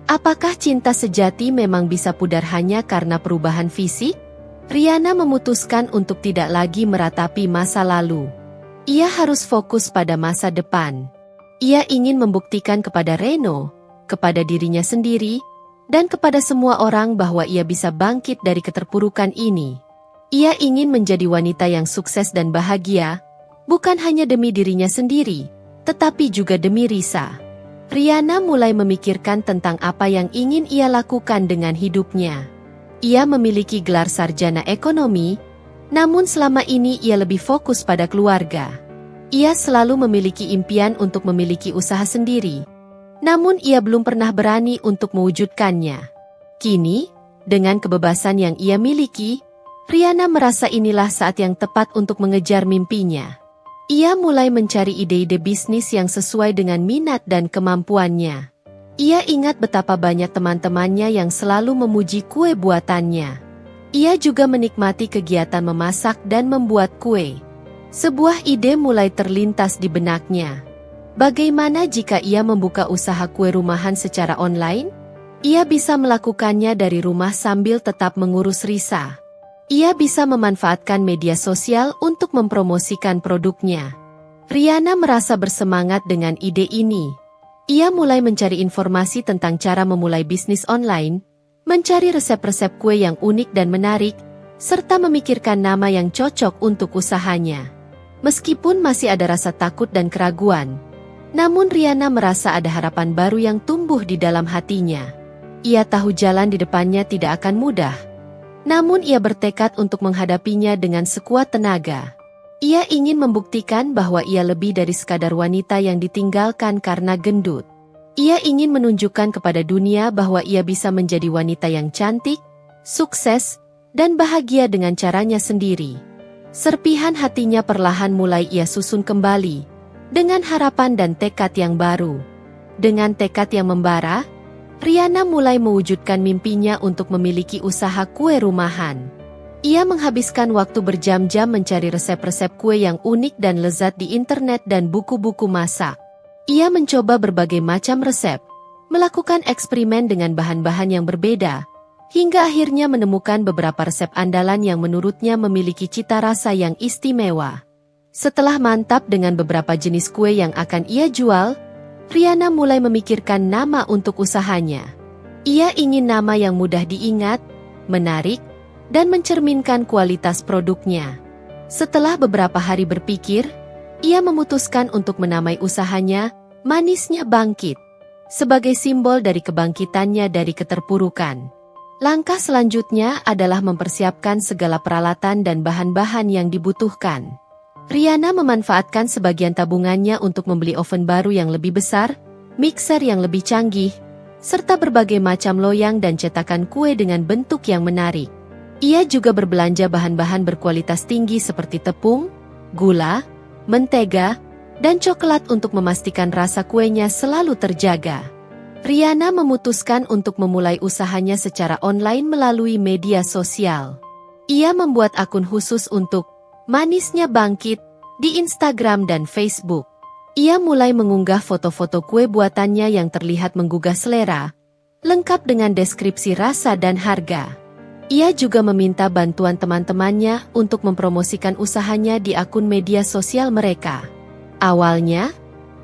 Apakah cinta sejati memang bisa pudar hanya karena perubahan fisik? Riana memutuskan untuk tidak lagi meratapi masa lalu. Ia harus fokus pada masa depan. Ia ingin membuktikan kepada Reno, kepada dirinya sendiri, dan kepada semua orang bahwa ia bisa bangkit dari keterpurukan ini. Ia ingin menjadi wanita yang sukses dan bahagia, bukan hanya demi dirinya sendiri, tetapi juga demi Risa. Riana mulai memikirkan tentang apa yang ingin ia lakukan dengan hidupnya. Ia memiliki gelar sarjana ekonomi, namun selama ini ia lebih fokus pada keluarga. Ia selalu memiliki impian untuk memiliki usaha sendiri, namun ia belum pernah berani untuk mewujudkannya. Kini, dengan kebebasan yang ia miliki, Riana merasa inilah saat yang tepat untuk mengejar mimpinya. Ia mulai mencari ide-ide bisnis yang sesuai dengan minat dan kemampuannya. Ia ingat betapa banyak teman-temannya yang selalu memuji kue buatannya. Ia juga menikmati kegiatan memasak dan membuat kue. Sebuah ide mulai terlintas di benaknya. Bagaimana jika ia membuka usaha kue rumahan secara online? Ia bisa melakukannya dari rumah sambil tetap mengurus Risa. Ia bisa memanfaatkan media sosial untuk mempromosikan produknya. Riana merasa bersemangat dengan ide ini. Ia mulai mencari informasi tentang cara memulai bisnis online, mencari resep-resep kue yang unik dan menarik, serta memikirkan nama yang cocok untuk usahanya. Meskipun masih ada rasa takut dan keraguan, namun Riana merasa ada harapan baru yang tumbuh di dalam hatinya. Ia tahu jalan di depannya tidak akan mudah, namun ia bertekad untuk menghadapinya dengan sekuat tenaga. Ia ingin membuktikan bahwa ia lebih dari sekadar wanita yang ditinggalkan karena gendut. Ia ingin menunjukkan kepada dunia bahwa ia bisa menjadi wanita yang cantik, sukses, dan bahagia dengan caranya sendiri. Serpihan hatinya perlahan mulai ia susun kembali, dengan harapan dan tekad yang baru. Dengan tekad yang membara, Riana mulai mewujudkan mimpinya untuk memiliki usaha kue rumahan. Ia menghabiskan waktu berjam-jam mencari resep-resep kue yang unik dan lezat di internet dan buku-buku masak. Ia mencoba berbagai macam resep, melakukan eksperimen dengan bahan-bahan yang berbeda, hingga akhirnya menemukan beberapa resep andalan yang menurutnya memiliki cita rasa yang istimewa. Setelah mantap dengan beberapa jenis kue yang akan ia jual, Riana mulai memikirkan nama untuk usahanya. Ia ingin nama yang mudah diingat, menarik, dan mencerminkan kualitas produknya. Setelah beberapa hari berpikir, ia memutuskan untuk menamai usahanya Manisnya Bangkit, sebagai simbol dari kebangkitannya dari keterpurukan. Langkah selanjutnya adalah mempersiapkan segala peralatan dan bahan-bahan yang dibutuhkan. Riana memanfaatkan sebagian tabungannya untuk membeli oven baru yang lebih besar, mixer yang lebih canggih, serta berbagai macam loyang dan cetakan kue dengan bentuk yang menarik. Ia juga berbelanja bahan-bahan berkualitas tinggi seperti tepung, gula, mentega, dan coklat untuk memastikan rasa kuenya selalu terjaga. Riana memutuskan untuk memulai usahanya secara online melalui media sosial. Ia membuat akun khusus untuk Manisnya Bangkit di Instagram dan Facebook. Ia mulai mengunggah foto-foto kue buatannya yang terlihat menggugah selera, lengkap dengan deskripsi rasa dan harga. Ia juga meminta bantuan teman-temannya untuk mempromosikan usahanya di akun media sosial mereka. Awalnya,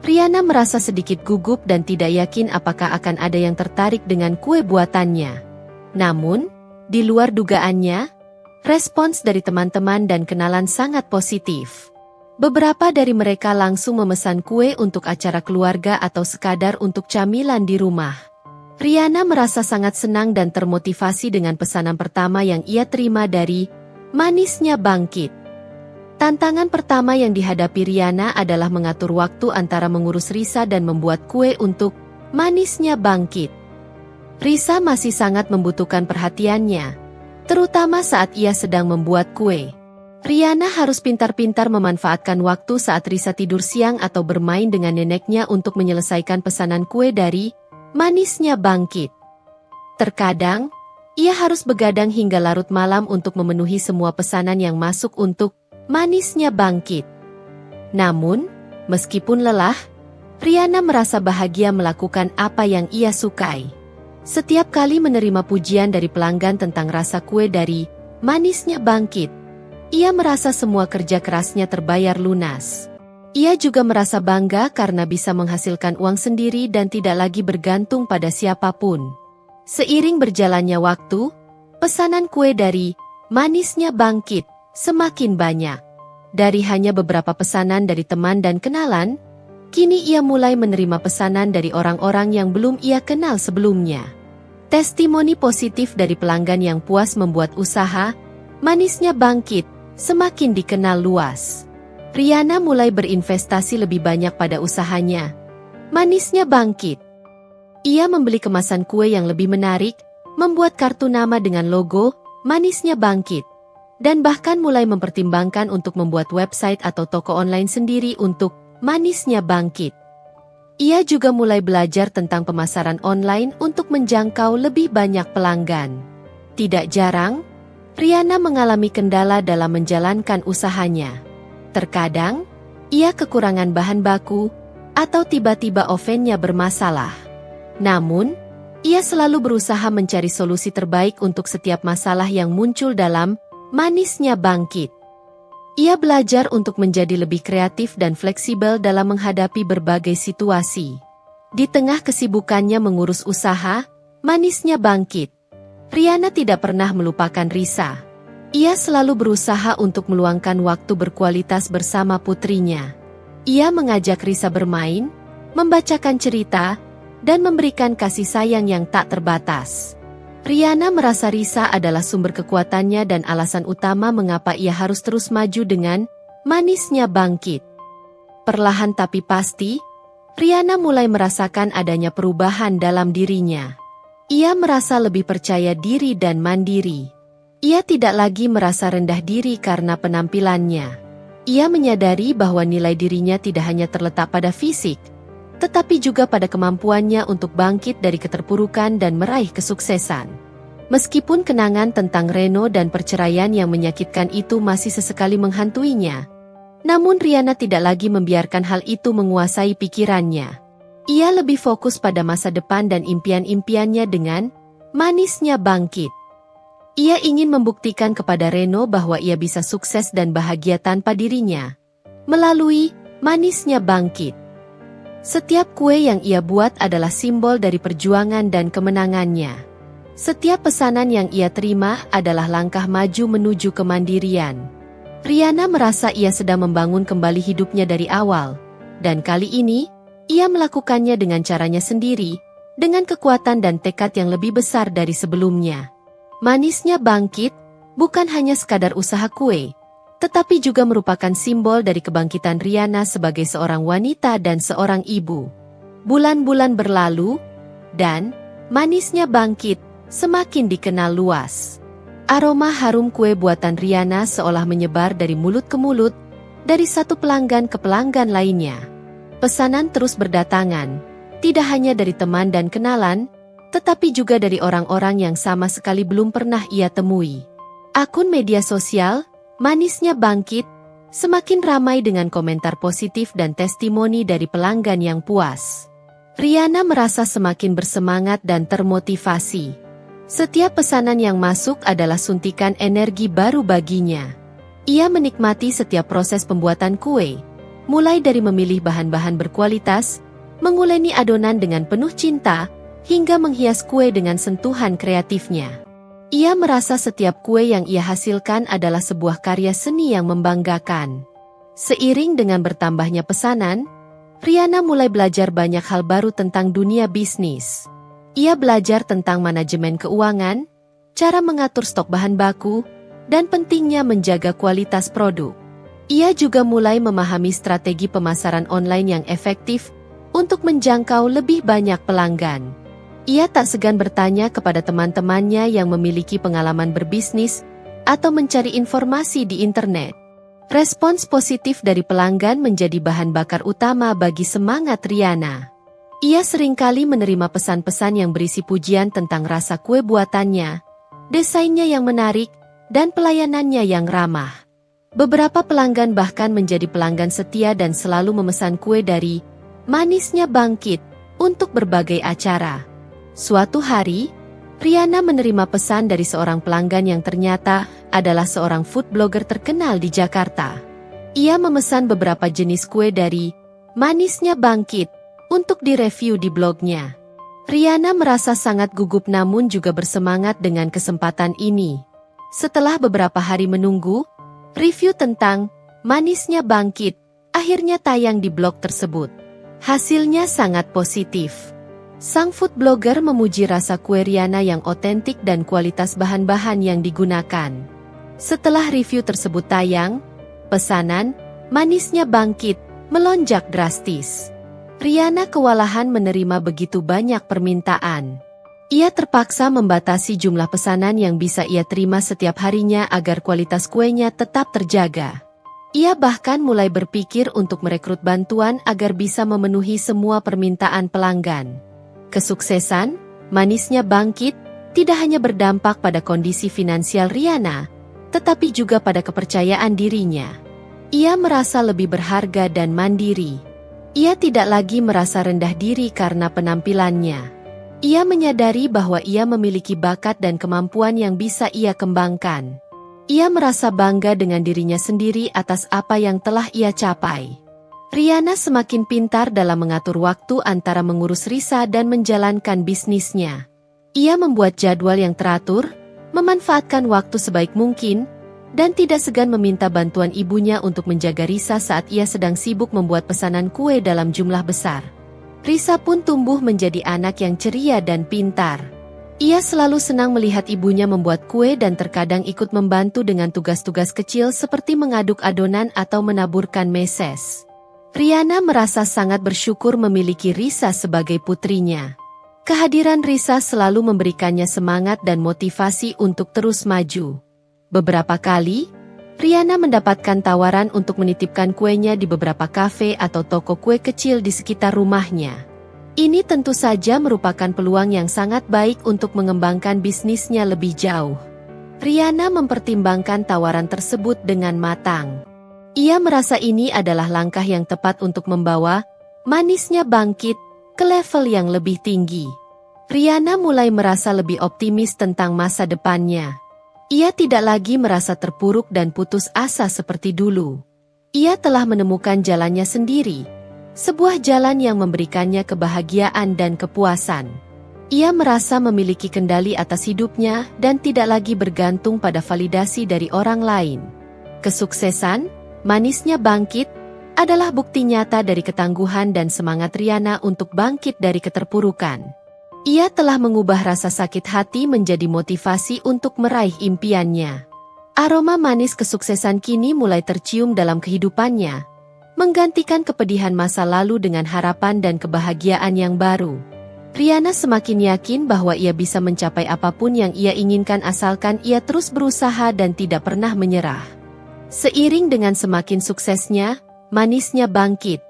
Riana merasa sedikit gugup dan tidak yakin apakah akan ada yang tertarik dengan kue buatannya. Namun, di luar dugaannya, respons dari teman-teman dan kenalan sangat positif. Beberapa dari mereka langsung memesan kue untuk acara keluarga atau sekadar untuk camilan di rumah. Rihanna merasa sangat senang dan termotivasi dengan pesanan pertama yang ia terima dari Manisnya Bangkit. Tantangan pertama yang dihadapi Rihanna adalah mengatur waktu antara mengurus Risa dan membuat kue untuk Manisnya Bangkit. Risa masih sangat membutuhkan perhatiannya, terutama saat ia sedang membuat kue. Rihanna harus pintar-pintar memanfaatkan waktu saat Risa tidur siang atau bermain dengan neneknya untuk menyelesaikan pesanan kue dari Manisnya Bangkit. Terkadang, ia harus begadang hingga larut malam untuk memenuhi semua pesanan yang masuk untuk Manisnya Bangkit. Namun, meskipun lelah, Rihanna merasa bahagia melakukan apa yang ia sukai. Setiap kali menerima pujian dari pelanggan tentang rasa kue dari Manisnya Bangkit, ia merasa semua kerja kerasnya terbayar lunas. Ia juga merasa bangga karena bisa menghasilkan uang sendiri dan tidak lagi bergantung pada siapapun. Seiring berjalannya waktu, pesanan kue dari Manisnya Bangkit semakin banyak. Dari hanya beberapa pesanan dari teman dan kenalan, kini ia mulai menerima pesanan dari orang-orang yang belum ia kenal sebelumnya. Testimoni positif dari pelanggan yang puas membuat usaha Manisnya Bangkit semakin dikenal luas. Rihanna mulai berinvestasi lebih banyak pada usahanya Manisnya Bangkit. Ia membeli kemasan kue yang lebih menarik, membuat kartu nama dengan logo Manisnya Bangkit, dan bahkan mulai mempertimbangkan untuk membuat website atau toko online sendiri untuk Manisnya Bangkit. Ia juga mulai belajar tentang pemasaran online untuk menjangkau lebih banyak pelanggan. Tidak jarang, Rihanna mengalami kendala dalam menjalankan usahanya. Terkadang, ia kekurangan bahan baku, atau tiba-tiba ovennya bermasalah. Namun, ia selalu berusaha mencari solusi terbaik untuk setiap masalah yang muncul dalam Manisnya Bangkit. Ia belajar untuk menjadi lebih kreatif dan fleksibel dalam menghadapi berbagai situasi. Di tengah kesibukannya mengurus usaha Manisnya Bangkit, Rihanna tidak pernah melupakan Risa. Ia selalu berusaha untuk meluangkan waktu berkualitas bersama putrinya. Ia mengajak Risa bermain, membacakan cerita, dan memberikan kasih sayang yang tak terbatas. Rihanna merasa Risa adalah sumber kekuatannya dan alasan utama mengapa ia harus terus maju dengan Manisnya Bangkit. Perlahan tapi pasti, Rihanna mulai merasakan adanya perubahan dalam dirinya. Ia merasa lebih percaya diri dan mandiri. Ia tidak lagi merasa rendah diri karena penampilannya. Ia menyadari bahwa nilai dirinya tidak hanya terletak pada fisik, tetapi juga pada kemampuannya untuk bangkit dari keterpurukan dan meraih kesuksesan. Meskipun kenangan tentang Reno dan perceraian yang menyakitkan itu masih sesekali menghantuinya, namun Rihanna tidak lagi membiarkan hal itu menguasai pikirannya. Ia lebih fokus pada masa depan dan impian-impiannya dengan Manisnya Bangkit. Ia ingin membuktikan kepada Reno bahwa ia bisa sukses dan bahagia tanpa dirinya melalui Manisnya Bangkit. Setiap kue yang ia buat adalah simbol dari perjuangan dan kemenangannya. Setiap pesanan yang ia terima adalah langkah maju menuju kemandirian. Rihanna merasa ia sedang membangun kembali hidupnya dari awal, dan kali ini, ia melakukannya dengan caranya sendiri, dengan kekuatan dan tekad yang lebih besar dari sebelumnya. Manisnya Bangkit bukan hanya sekadar usaha kue, tetapi juga merupakan simbol dari kebangkitan Rihanna sebagai seorang wanita dan seorang ibu. Bulan-bulan berlalu, dan Manisnya Bangkit semakin dikenal luas. Aroma harum kue buatan Rihanna seolah menyebar dari mulut ke mulut, dari satu pelanggan ke pelanggan lainnya. Pesanan terus berdatangan, tidak hanya dari teman dan kenalan, tetapi juga dari orang-orang yang sama sekali belum pernah ia temui. Akun media sosial Manisnya Bangkit semakin ramai dengan komentar positif dan testimoni dari pelanggan yang puas. Rihanna merasa semakin bersemangat dan termotivasi. Setiap pesanan yang masuk adalah suntikan energi baru baginya. Ia menikmati setiap proses pembuatan kue, mulai dari memilih bahan-bahan berkualitas, menguleni adonan dengan penuh cinta, hingga menghias kue dengan sentuhan kreatifnya. Ia merasa setiap kue yang ia hasilkan adalah sebuah karya seni yang membanggakan. Seiring dengan bertambahnya pesanan, Riana mulai belajar banyak hal baru tentang dunia bisnis. Ia belajar tentang manajemen keuangan, cara mengatur stok bahan baku, dan pentingnya menjaga kualitas produk. Ia juga mulai memahami strategi pemasaran online yang efektif untuk menjangkau lebih banyak pelanggan. Ia tak segan bertanya kepada teman-temannya yang memiliki pengalaman berbisnis atau mencari informasi di internet. Respons positif dari pelanggan menjadi bahan bakar utama bagi semangat Riana. Ia seringkali menerima pesan-pesan yang berisi pujian tentang rasa kue buatannya, desainnya yang menarik, dan pelayanannya yang ramah. Beberapa pelanggan bahkan menjadi pelanggan setia dan selalu memesan kue dari Manisnya Bangkit untuk berbagai acara. Suatu hari, Riana menerima pesan dari seorang pelanggan yang ternyata adalah seorang food blogger terkenal di Jakarta. Ia memesan beberapa jenis kue dari Manisnya Bangkit untuk direview di blognya. Riana merasa sangat gugup namun juga bersemangat dengan kesempatan ini. Setelah beberapa hari menunggu, review tentang Manisnya Bangkit akhirnya tayang di blog tersebut. Hasilnya sangat positif. Sang food blogger memuji rasa kue Riana yang otentik dan kualitas bahan-bahan yang digunakan. Setelah review tersebut tayang, pesanan Manisnya Bangkit melonjak drastis. Riana kewalahan menerima begitu banyak permintaan. Ia terpaksa membatasi jumlah pesanan yang bisa ia terima setiap harinya agar kualitas kuenya tetap terjaga. Ia bahkan mulai berpikir untuk merekrut bantuan agar bisa memenuhi semua permintaan pelanggan. Kesuksesan Manisnya Bangkit tidak hanya berdampak pada kondisi finansial Riana, tetapi juga pada kepercayaan dirinya. Ia merasa lebih berharga dan mandiri. Ia tidak lagi merasa rendah diri karena penampilannya. Ia menyadari bahwa ia memiliki bakat dan kemampuan yang bisa ia kembangkan. Ia merasa bangga dengan dirinya sendiri atas apa yang telah ia capai. Riana semakin pintar dalam mengatur waktu antara mengurus Risa dan menjalankan bisnisnya. Ia membuat jadwal yang teratur, memanfaatkan waktu sebaik mungkin, dan tidak segan meminta bantuan ibunya untuk menjaga Risa saat ia sedang sibuk membuat pesanan kue dalam jumlah besar. Risa pun tumbuh menjadi anak yang ceria dan pintar. Ia selalu senang melihat ibunya membuat kue dan terkadang ikut membantu dengan tugas-tugas kecil seperti mengaduk adonan atau menaburkan meses. Riana merasa sangat bersyukur memiliki Risa sebagai putrinya. Kehadiran Risa selalu memberikannya semangat dan motivasi untuk terus maju. Beberapa kali, Riana mendapatkan tawaran untuk menitipkan kuenya di beberapa kafe atau toko kue kecil di sekitar rumahnya. Ini tentu saja merupakan peluang yang sangat baik untuk mengembangkan bisnisnya lebih jauh. Riana mempertimbangkan tawaran tersebut dengan matang. Ia merasa ini adalah langkah yang tepat untuk membawa Manisnya Bangkit ke level yang lebih tinggi. Riana mulai merasa lebih optimis tentang masa depannya. Ia tidak lagi merasa terpuruk dan putus asa seperti dulu. Ia telah menemukan jalannya sendiri, sebuah jalan yang memberikannya kebahagiaan dan kepuasan. Ia merasa memiliki kendali atas hidupnya dan tidak lagi bergantung pada validasi dari orang lain. Kesuksesan Manisnya Bangkit adalah bukti nyata dari ketangguhan dan semangat Riana untuk bangkit dari keterpurukan. Ia telah mengubah rasa sakit hati menjadi motivasi untuk meraih impiannya. Aroma manis kesuksesan kini mulai tercium dalam kehidupannya, menggantikan kepedihan masa lalu dengan harapan dan kebahagiaan yang baru. Riana semakin yakin bahwa ia bisa mencapai apapun yang ia inginkan asalkan ia terus berusaha dan tidak pernah menyerah. Seiring dengan semakin suksesnya, Manisnya Bangkit,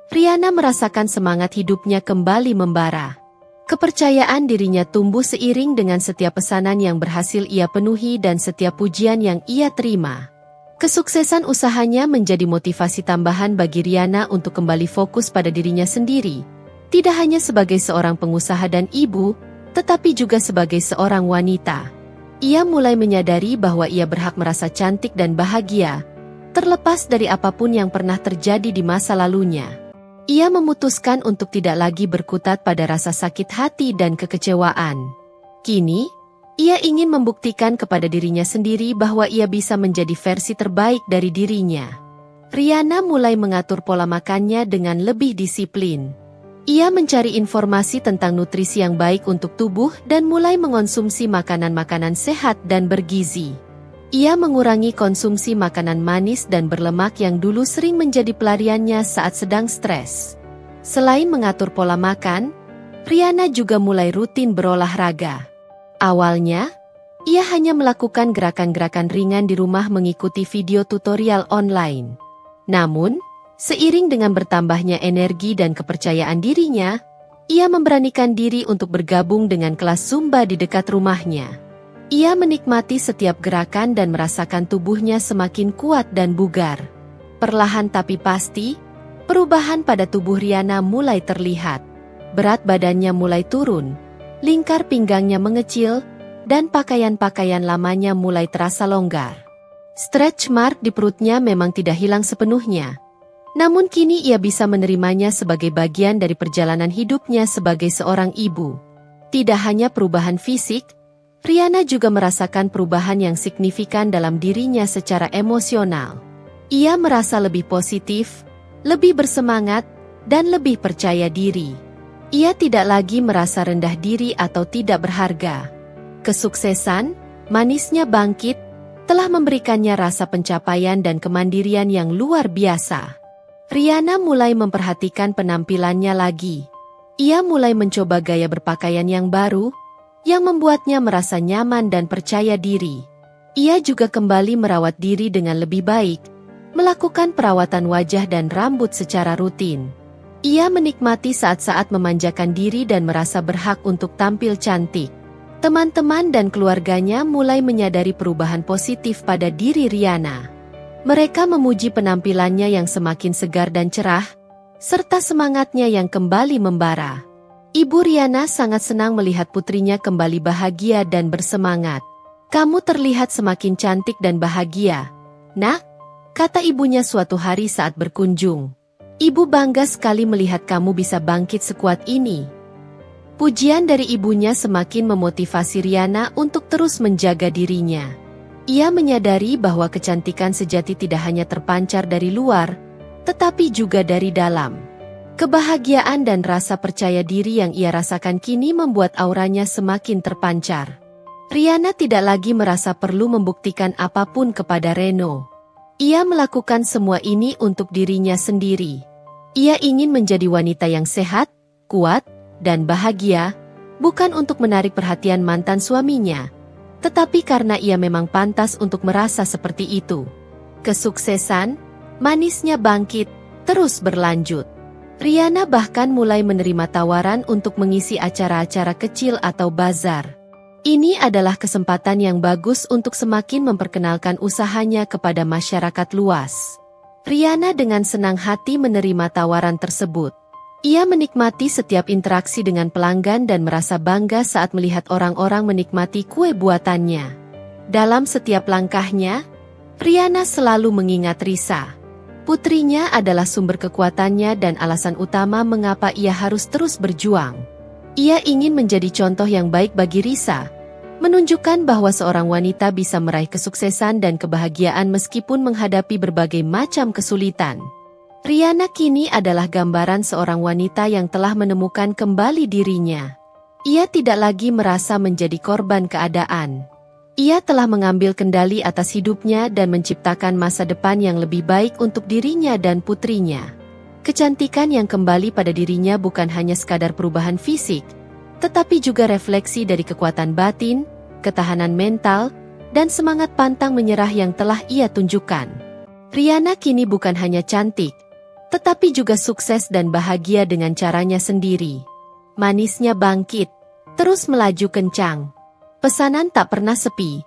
Riana merasakan semangat hidupnya kembali membara. Kepercayaan dirinya tumbuh seiring dengan setiap pesanan yang berhasil ia penuhi dan setiap pujian yang ia terima. Kesuksesan usahanya menjadi motivasi tambahan bagi Riana untuk kembali fokus pada dirinya sendiri, tidak hanya sebagai seorang pengusaha dan ibu, tetapi juga sebagai seorang wanita. Ia mulai menyadari bahwa ia berhak merasa cantik dan bahagia, terlepas dari apapun yang pernah terjadi di masa lalunya. Ia memutuskan untuk tidak lagi berkutat pada rasa sakit hati dan kekecewaan. Kini, ia ingin membuktikan kepada dirinya sendiri bahwa ia bisa menjadi versi terbaik dari dirinya. Riana mulai mengatur pola makannya dengan lebih disiplin. Ia mencari informasi tentang nutrisi yang baik untuk tubuh dan mulai mengonsumsi makanan-makanan sehat dan bergizi. Ia mengurangi konsumsi makanan manis dan berlemak yang dulu sering menjadi pelariannya saat sedang stres. Selain mengatur pola makan, Riana juga mulai rutin berolahraga. Awalnya, ia hanya melakukan gerakan-gerakan ringan di rumah mengikuti video tutorial online. Namun, seiring dengan bertambahnya energi dan kepercayaan dirinya, ia memberanikan diri untuk bergabung dengan kelas Zumba di dekat rumahnya. Ia menikmati setiap gerakan dan merasakan tubuhnya semakin kuat dan bugar. Perlahan tapi pasti, perubahan pada tubuh Riana mulai terlihat. Berat badannya mulai turun, lingkar pinggangnya mengecil, dan pakaian-pakaian lamanya mulai terasa longgar. Stretch mark di perutnya memang tidak hilang sepenuhnya. Namun kini ia bisa menerimanya sebagai bagian dari perjalanan hidupnya sebagai seorang ibu. Tidak hanya perubahan fisik, Riana juga merasakan perubahan yang signifikan dalam dirinya secara emosional. Ia merasa lebih positif, lebih bersemangat, dan lebih percaya diri. Ia tidak lagi merasa rendah diri atau tidak berharga. Kesuksesan, manisnya bangkit, telah memberikannya rasa pencapaian dan kemandirian yang luar biasa. Riana mulai memperhatikan penampilannya lagi. Ia mulai mencoba gaya berpakaian yang baru, yang membuatnya merasa nyaman dan percaya diri. Ia juga kembali merawat diri dengan lebih baik, melakukan perawatan wajah dan rambut secara rutin. Ia menikmati saat-saat memanjakan diri dan merasa berhak untuk tampil cantik. Teman-teman dan keluarganya mulai menyadari perubahan positif pada diri Riana. Mereka memuji penampilannya yang semakin segar dan cerah, serta semangatnya yang kembali membara. Ibu Riana sangat senang melihat putrinya kembali bahagia dan bersemangat. "Kamu terlihat semakin cantik dan bahagia, Nak," kata ibunya suatu hari saat berkunjung. "Ibu bangga sekali melihat kamu bisa bangkit sekuat ini." Pujian dari ibunya semakin memotivasi Riana untuk terus menjaga dirinya. Ia menyadari bahwa kecantikan sejati tidak hanya terpancar dari luar, tetapi juga dari dalam. Kebahagiaan dan rasa percaya diri yang ia rasakan kini membuat auranya semakin terpancar. Riana tidak lagi merasa perlu membuktikan apapun kepada Reno. Ia melakukan semua ini untuk dirinya sendiri. Ia ingin menjadi wanita yang sehat, kuat, dan bahagia, bukan untuk menarik perhatian mantan suaminya, tetapi karena ia memang pantas untuk merasa seperti itu. Kesuksesan, manisnya bangkit, terus berlanjut. Riana bahkan mulai menerima tawaran untuk mengisi acara-acara kecil atau bazar. Ini adalah kesempatan yang bagus untuk semakin memperkenalkan usahanya kepada masyarakat luas. Riana dengan senang hati menerima tawaran tersebut. Ia menikmati setiap interaksi dengan pelanggan dan merasa bangga saat melihat orang-orang menikmati kue buatannya. Dalam setiap langkahnya, Riana selalu mengingat Risa. Putrinya adalah sumber kekuatannya dan alasan utama mengapa ia harus terus berjuang. Ia ingin menjadi contoh yang baik bagi Risa, menunjukkan bahwa seorang wanita bisa meraih kesuksesan dan kebahagiaan meskipun menghadapi berbagai macam kesulitan. Riana kini adalah gambaran seorang wanita yang telah menemukan kembali dirinya. Ia tidak lagi merasa menjadi korban keadaan. Ia telah mengambil kendali atas hidupnya dan menciptakan masa depan yang lebih baik untuk dirinya dan putrinya. Kecantikan yang kembali pada dirinya bukan hanya sekadar perubahan fisik, tetapi juga refleksi dari kekuatan batin, ketahanan mental, dan semangat pantang menyerah yang telah ia tunjukkan. Riana kini bukan hanya cantik, tetapi juga sukses dan bahagia dengan caranya sendiri. Manisnya bangkit, terus melaju kencang. Pesanan tak pernah sepi.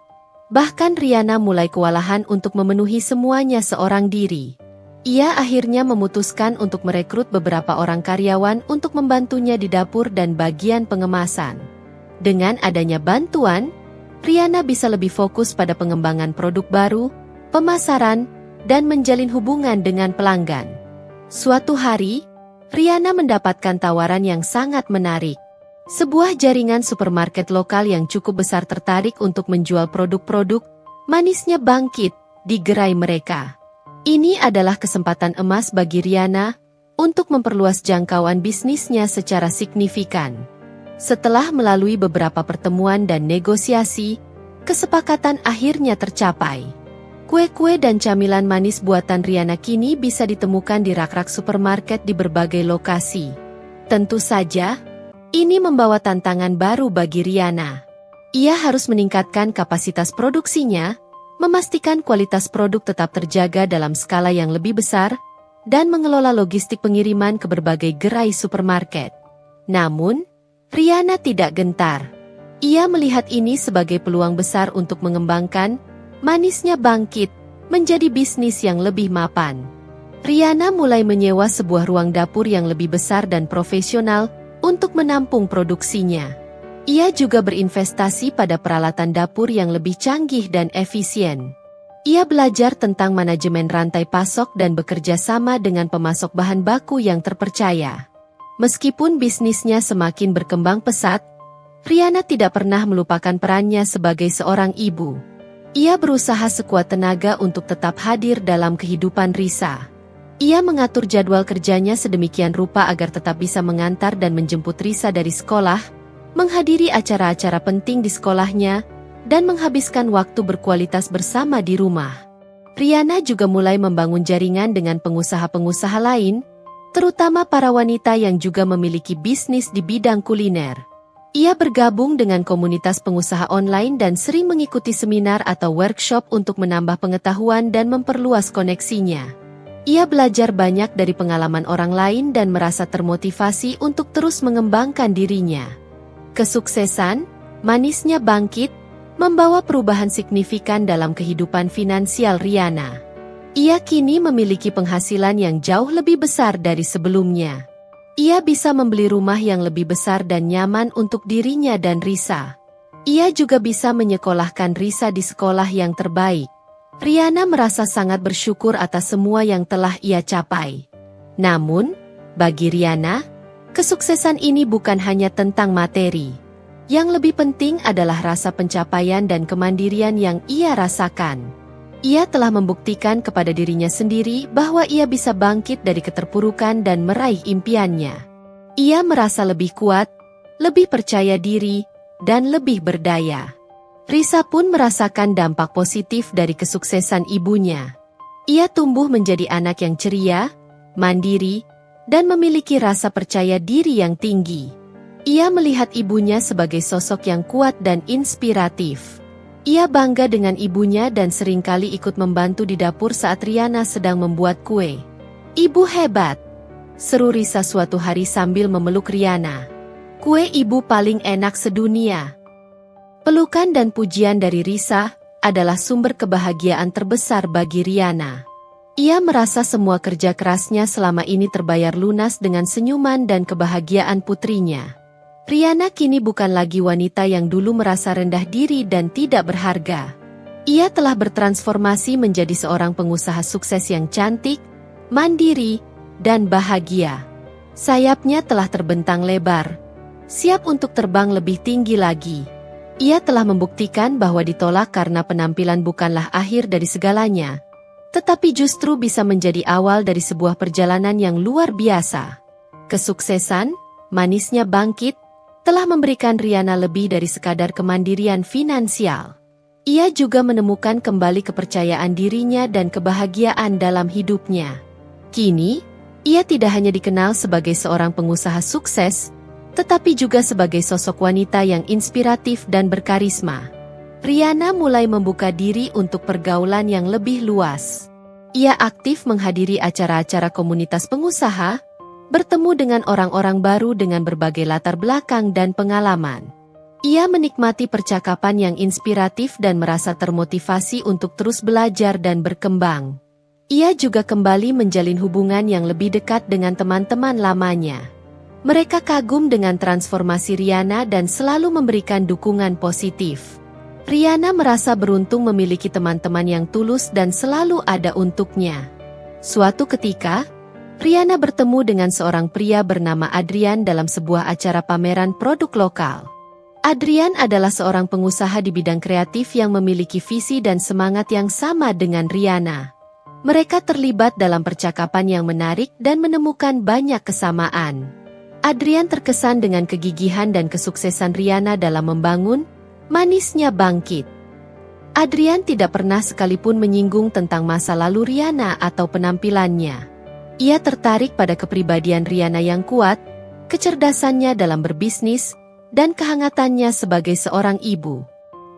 Bahkan Riana mulai kewalahan untuk memenuhi semuanya seorang diri. Ia akhirnya memutuskan untuk merekrut beberapa orang karyawan untuk membantunya di dapur dan bagian pengemasan. Dengan adanya bantuan, Riana bisa lebih fokus pada pengembangan produk baru, pemasaran, dan menjalin hubungan dengan pelanggan. Suatu hari, Riana mendapatkan tawaran yang sangat menarik. Sebuah jaringan supermarket lokal yang cukup besar tertarik untuk menjual produk-produk manisnya bangkit di gerai mereka. Ini adalah kesempatan emas bagi Riana untuk memperluas jangkauan bisnisnya secara signifikan. Setelah melalui beberapa pertemuan dan negosiasi, kesepakatan akhirnya tercapai. Kue-kue dan camilan manis buatan Riana kini bisa ditemukan di rak-rak supermarket di berbagai lokasi. Tentu saja, ini membawa tantangan baru bagi Riana. Ia harus meningkatkan kapasitas produksinya, memastikan kualitas produk tetap terjaga dalam skala yang lebih besar, dan mengelola logistik pengiriman ke berbagai gerai supermarket. Namun, Riana tidak gentar. Ia melihat ini sebagai peluang besar untuk mengembangkan manisnya bangkit menjadi bisnis yang lebih mapan. Riana mulai menyewa sebuah ruang dapur yang lebih besar dan profesional untuk menampung produksinya. Ia juga berinvestasi pada peralatan dapur yang lebih canggih dan efisien. Ia belajar tentang manajemen rantai pasok dan bekerja sama dengan pemasok bahan baku yang terpercaya. Meskipun bisnisnya semakin berkembang pesat, Riana tidak pernah melupakan perannya sebagai seorang ibu. Ia berusaha sekuat tenaga untuk tetap hadir dalam kehidupan Risa. Ia mengatur jadwal kerjanya sedemikian rupa agar tetap bisa mengantar dan menjemput Risa dari sekolah, menghadiri acara-acara penting di sekolahnya, dan menghabiskan waktu berkualitas bersama di rumah. Riana juga mulai membangun jaringan dengan pengusaha-pengusaha lain, terutama para wanita yang juga memiliki bisnis di bidang kuliner. Ia bergabung dengan komunitas pengusaha online dan sering mengikuti seminar atau workshop untuk menambah pengetahuan dan memperluas koneksinya. Ia belajar banyak dari pengalaman orang lain dan merasa termotivasi untuk terus mengembangkan dirinya. Kesuksesan, manisnya bangkit, membawa perubahan signifikan dalam kehidupan finansial Riana. Ia kini memiliki penghasilan yang jauh lebih besar dari sebelumnya. Ia bisa membeli rumah yang lebih besar dan nyaman untuk dirinya dan Risa. Ia juga bisa menyekolahkan Risa di sekolah yang terbaik. Riana merasa sangat bersyukur atas semua yang telah ia capai. Namun, bagi Riana, kesuksesan ini bukan hanya tentang materi. Yang lebih penting adalah rasa pencapaian dan kemandirian yang ia rasakan. Ia telah membuktikan kepada dirinya sendiri bahwa ia bisa bangkit dari keterpurukan dan meraih impiannya. Ia merasa lebih kuat, lebih percaya diri, dan lebih berdaya. Risa pun merasakan dampak positif dari kesuksesan ibunya. Ia tumbuh menjadi anak yang ceria, mandiri, dan memiliki rasa percaya diri yang tinggi. Ia melihat ibunya sebagai sosok yang kuat dan inspiratif. Ia bangga dengan ibunya dan seringkali ikut membantu di dapur saat Riana sedang membuat kue. "Ibu hebat!" seru Risa suatu hari sambil memeluk Riana. "Kue ibu paling enak sedunia." Pelukan dan pujian dari Risa adalah sumber kebahagiaan terbesar bagi Riana. Ia merasa semua kerja kerasnya selama ini terbayar lunas dengan senyuman dan kebahagiaan putrinya. Riana kini bukan lagi wanita yang dulu merasa rendah diri dan tidak berharga. Ia telah bertransformasi menjadi seorang pengusaha sukses yang cantik, mandiri, dan bahagia. Sayapnya telah terbentang lebar, siap untuk terbang lebih tinggi lagi. Ia telah membuktikan bahwa ditolak karena penampilan bukanlah akhir dari segalanya, tetapi justru bisa menjadi awal dari sebuah perjalanan yang luar biasa. Kesuksesan, manisnya bangkit, telah memberikan Riana lebih dari sekadar kemandirian finansial. Ia juga menemukan kembali kepercayaan dirinya dan kebahagiaan dalam hidupnya. Kini, ia tidak hanya dikenal sebagai seorang pengusaha sukses, tetapi juga sebagai sosok wanita yang inspiratif dan berkarisma. Riana mulai membuka diri untuk pergaulan yang lebih luas. Ia aktif menghadiri acara-acara komunitas pengusaha, bertemu dengan orang-orang baru dengan berbagai latar belakang dan pengalaman. Ia menikmati percakapan yang inspiratif dan merasa termotivasi untuk terus belajar dan berkembang. Ia juga kembali menjalin hubungan yang lebih dekat dengan teman-teman lamanya. Mereka kagum dengan transformasi Riana dan selalu memberikan dukungan positif. Riana merasa beruntung memiliki teman-teman yang tulus dan selalu ada untuknya. Suatu ketika, Riana bertemu dengan seorang pria bernama Adrian dalam sebuah acara pameran produk lokal. Adrian adalah seorang pengusaha di bidang kreatif yang memiliki visi dan semangat yang sama dengan Riana. Mereka terlibat dalam percakapan yang menarik dan menemukan banyak kesamaan. Adrian terkesan dengan kegigihan dan kesuksesan Riana dalam membangun Manisnya Bangkit. Adrian tidak pernah sekalipun menyinggung tentang masa lalu Riana atau penampilannya. Ia tertarik pada kepribadian Riana yang kuat, kecerdasannya dalam berbisnis, dan kehangatannya sebagai seorang ibu.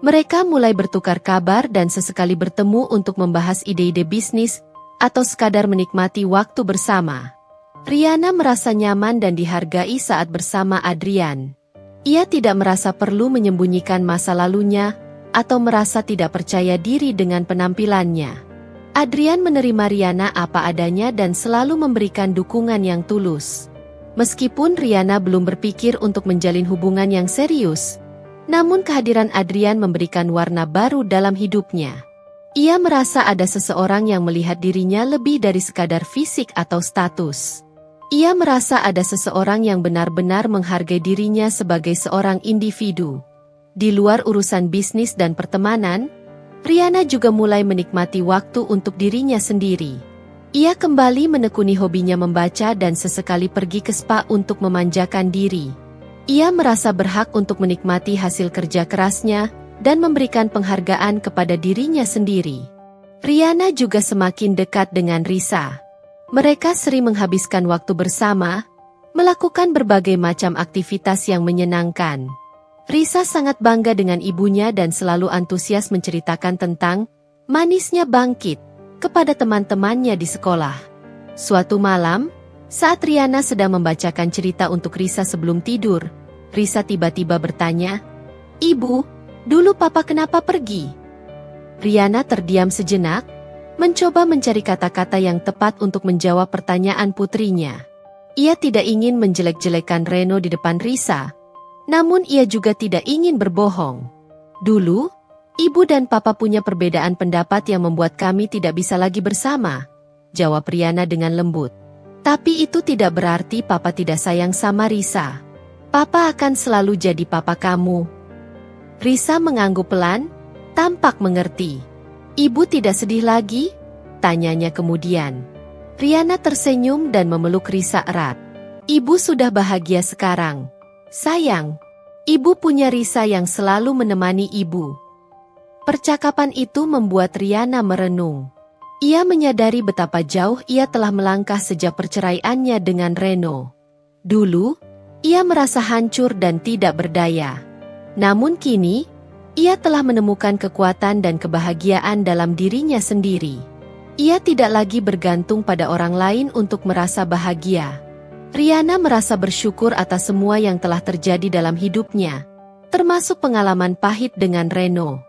Mereka mulai bertukar kabar dan sesekali bertemu untuk membahas ide-ide bisnis atau sekadar menikmati waktu bersama. Riana merasa nyaman dan dihargai saat bersama Adrian. Ia tidak merasa perlu menyembunyikan masa lalunya atau merasa tidak percaya diri dengan penampilannya. Adrian menerima Riana apa adanya dan selalu memberikan dukungan yang tulus. Meskipun Riana belum berpikir untuk menjalin hubungan yang serius, namun kehadiran Adrian memberikan warna baru dalam hidupnya. Ia merasa ada seseorang yang melihat dirinya lebih dari sekadar fisik atau status. Ia merasa ada seseorang yang benar-benar menghargai dirinya sebagai seorang individu. Di luar urusan bisnis dan pertemanan, Riana juga mulai menikmati waktu untuk dirinya sendiri. Ia kembali menekuni hobinya membaca dan sesekali pergi ke spa untuk memanjakan diri. Ia merasa berhak untuk menikmati hasil kerja kerasnya dan memberikan penghargaan kepada dirinya sendiri. Riana juga semakin dekat dengan Risa. Mereka sering menghabiskan waktu bersama, melakukan berbagai macam aktivitas yang menyenangkan. Risa sangat bangga dengan ibunya dan selalu antusias menceritakan tentang Manisnya Bangkit kepada teman-temannya di sekolah. Suatu malam, saat Riana sedang membacakan cerita untuk Risa sebelum tidur, Risa tiba-tiba bertanya, "Ibu, dulu papa kenapa pergi?" Riana terdiam sejenak, mencoba mencari kata-kata yang tepat untuk menjawab pertanyaan putrinya. Ia tidak ingin menjelek-jelekan Reno di depan Risa, namun ia juga tidak ingin berbohong. "Dulu, ibu dan papa punya perbedaan pendapat yang membuat kami tidak bisa lagi bersama," jawab Riana dengan lembut. "Tapi itu tidak berarti papa tidak sayang sama Risa. Papa akan selalu jadi papa kamu." Risa mengangguk pelan, tampak mengerti. "Ibu tidak sedih lagi?" tanyanya kemudian. Riana tersenyum dan memeluk Risa erat. "Ibu sudah bahagia sekarang, sayang. Ibu punya Risa yang selalu menemani ibu." Percakapan itu membuat Riana merenung. Ia menyadari betapa jauh ia telah melangkah sejak perceraiannya dengan Reno. Dulu, ia merasa hancur dan tidak berdaya. Namun kini, ia telah menemukan kekuatan dan kebahagiaan dalam dirinya sendiri. Ia tidak lagi bergantung pada orang lain untuk merasa bahagia. Riana merasa bersyukur atas semua yang telah terjadi dalam hidupnya, termasuk pengalaman pahit dengan Reno.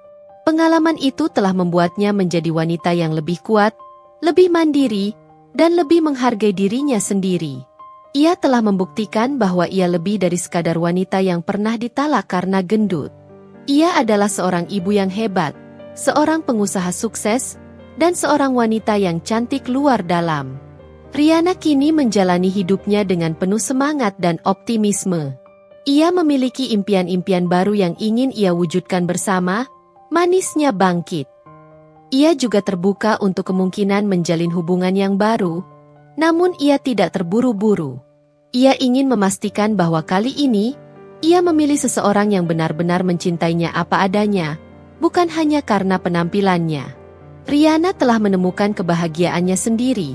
Pengalaman itu telah membuatnya menjadi wanita yang lebih kuat, lebih mandiri, dan lebih menghargai dirinya sendiri. Ia telah membuktikan bahwa ia lebih dari sekadar wanita yang pernah ditalak karena gendut. Ia adalah seorang ibu yang hebat, seorang pengusaha sukses, dan seorang wanita yang cantik luar dalam. Riana kini menjalani hidupnya dengan penuh semangat dan optimisme. Ia memiliki impian-impian baru yang ingin ia wujudkan bersama, Manisnya Bangkit. Ia juga terbuka untuk kemungkinan menjalin hubungan yang baru, namun ia tidak terburu-buru. Ia ingin memastikan bahwa kali ini, ia memilih seseorang yang benar-benar mencintainya apa adanya, bukan hanya karena penampilannya. Riana telah menemukan kebahagiaannya sendiri,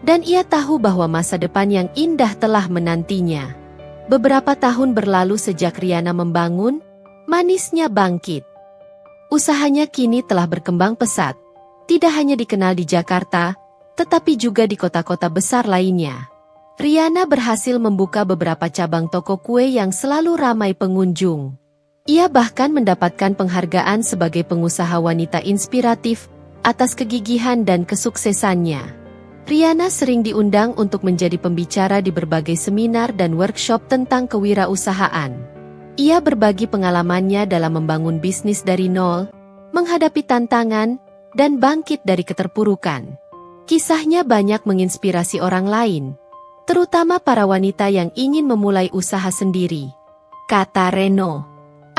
dan ia tahu bahwa masa depan yang indah telah menantinya. Beberapa tahun berlalu sejak Riana membangun Manisnya Bangkit. Usahanya kini telah berkembang pesat, tidak hanya dikenal di Jakarta, tetapi juga di kota-kota besar lainnya. Riana berhasil membuka beberapa cabang toko kue yang selalu ramai pengunjung. Ia bahkan mendapatkan penghargaan sebagai pengusaha wanita inspiratif atas kegigihan dan kesuksesannya. Riana sering diundang untuk menjadi pembicara di berbagai seminar dan workshop tentang kewirausahaan. Ia berbagi pengalamannya dalam membangun bisnis dari nol, menghadapi tantangan, dan bangkit dari keterpurukan. Kisahnya banyak menginspirasi orang lain, terutama para wanita yang ingin memulai usaha sendiri. Kata Reno.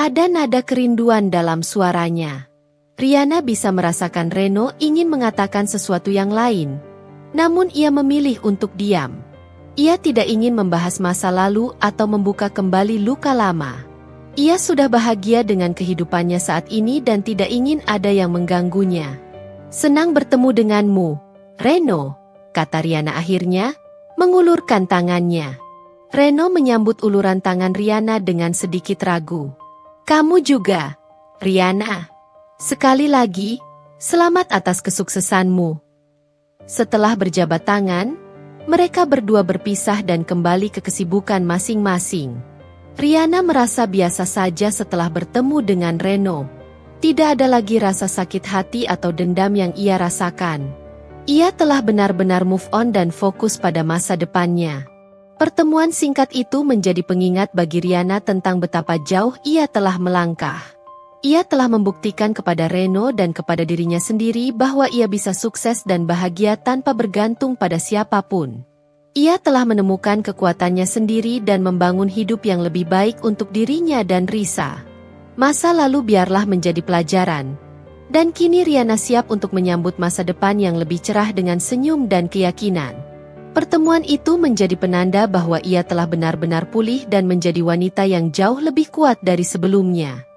Ada nada kerinduan dalam suaranya. Riana bisa merasakan Reno ingin mengatakan sesuatu yang lain. Namun ia memilih untuk diam. Ia tidak ingin membahas masa lalu atau membuka kembali luka lama. Ia sudah bahagia dengan kehidupannya saat ini dan tidak ingin ada yang mengganggunya. "Senang bertemu denganmu, Reno," kata Riana akhirnya, mengulurkan tangannya. Reno menyambut uluran tangan Riana dengan sedikit ragu. "Kamu juga, Riana. Sekali lagi, selamat atas kesuksesanmu." Setelah berjabat tangan, mereka berdua berpisah dan kembali ke kesibukan masing-masing. Riana merasa biasa saja setelah bertemu dengan Reno. Tidak ada lagi rasa sakit hati atau dendam yang ia rasakan. Ia telah benar-benar move on dan fokus pada masa depannya. Pertemuan singkat itu menjadi pengingat bagi Riana tentang betapa jauh ia telah melangkah. Ia telah membuktikan kepada Reno dan kepada dirinya sendiri bahwa ia bisa sukses dan bahagia tanpa bergantung pada siapapun. Ia telah menemukan kekuatannya sendiri dan membangun hidup yang lebih baik untuk dirinya dan Risa. Masa lalu biarlah menjadi pelajaran. Dan kini Riana siap untuk menyambut masa depan yang lebih cerah dengan senyum dan keyakinan. Pertemuan itu menjadi penanda bahwa ia telah benar-benar pulih dan menjadi wanita yang jauh lebih kuat dari sebelumnya.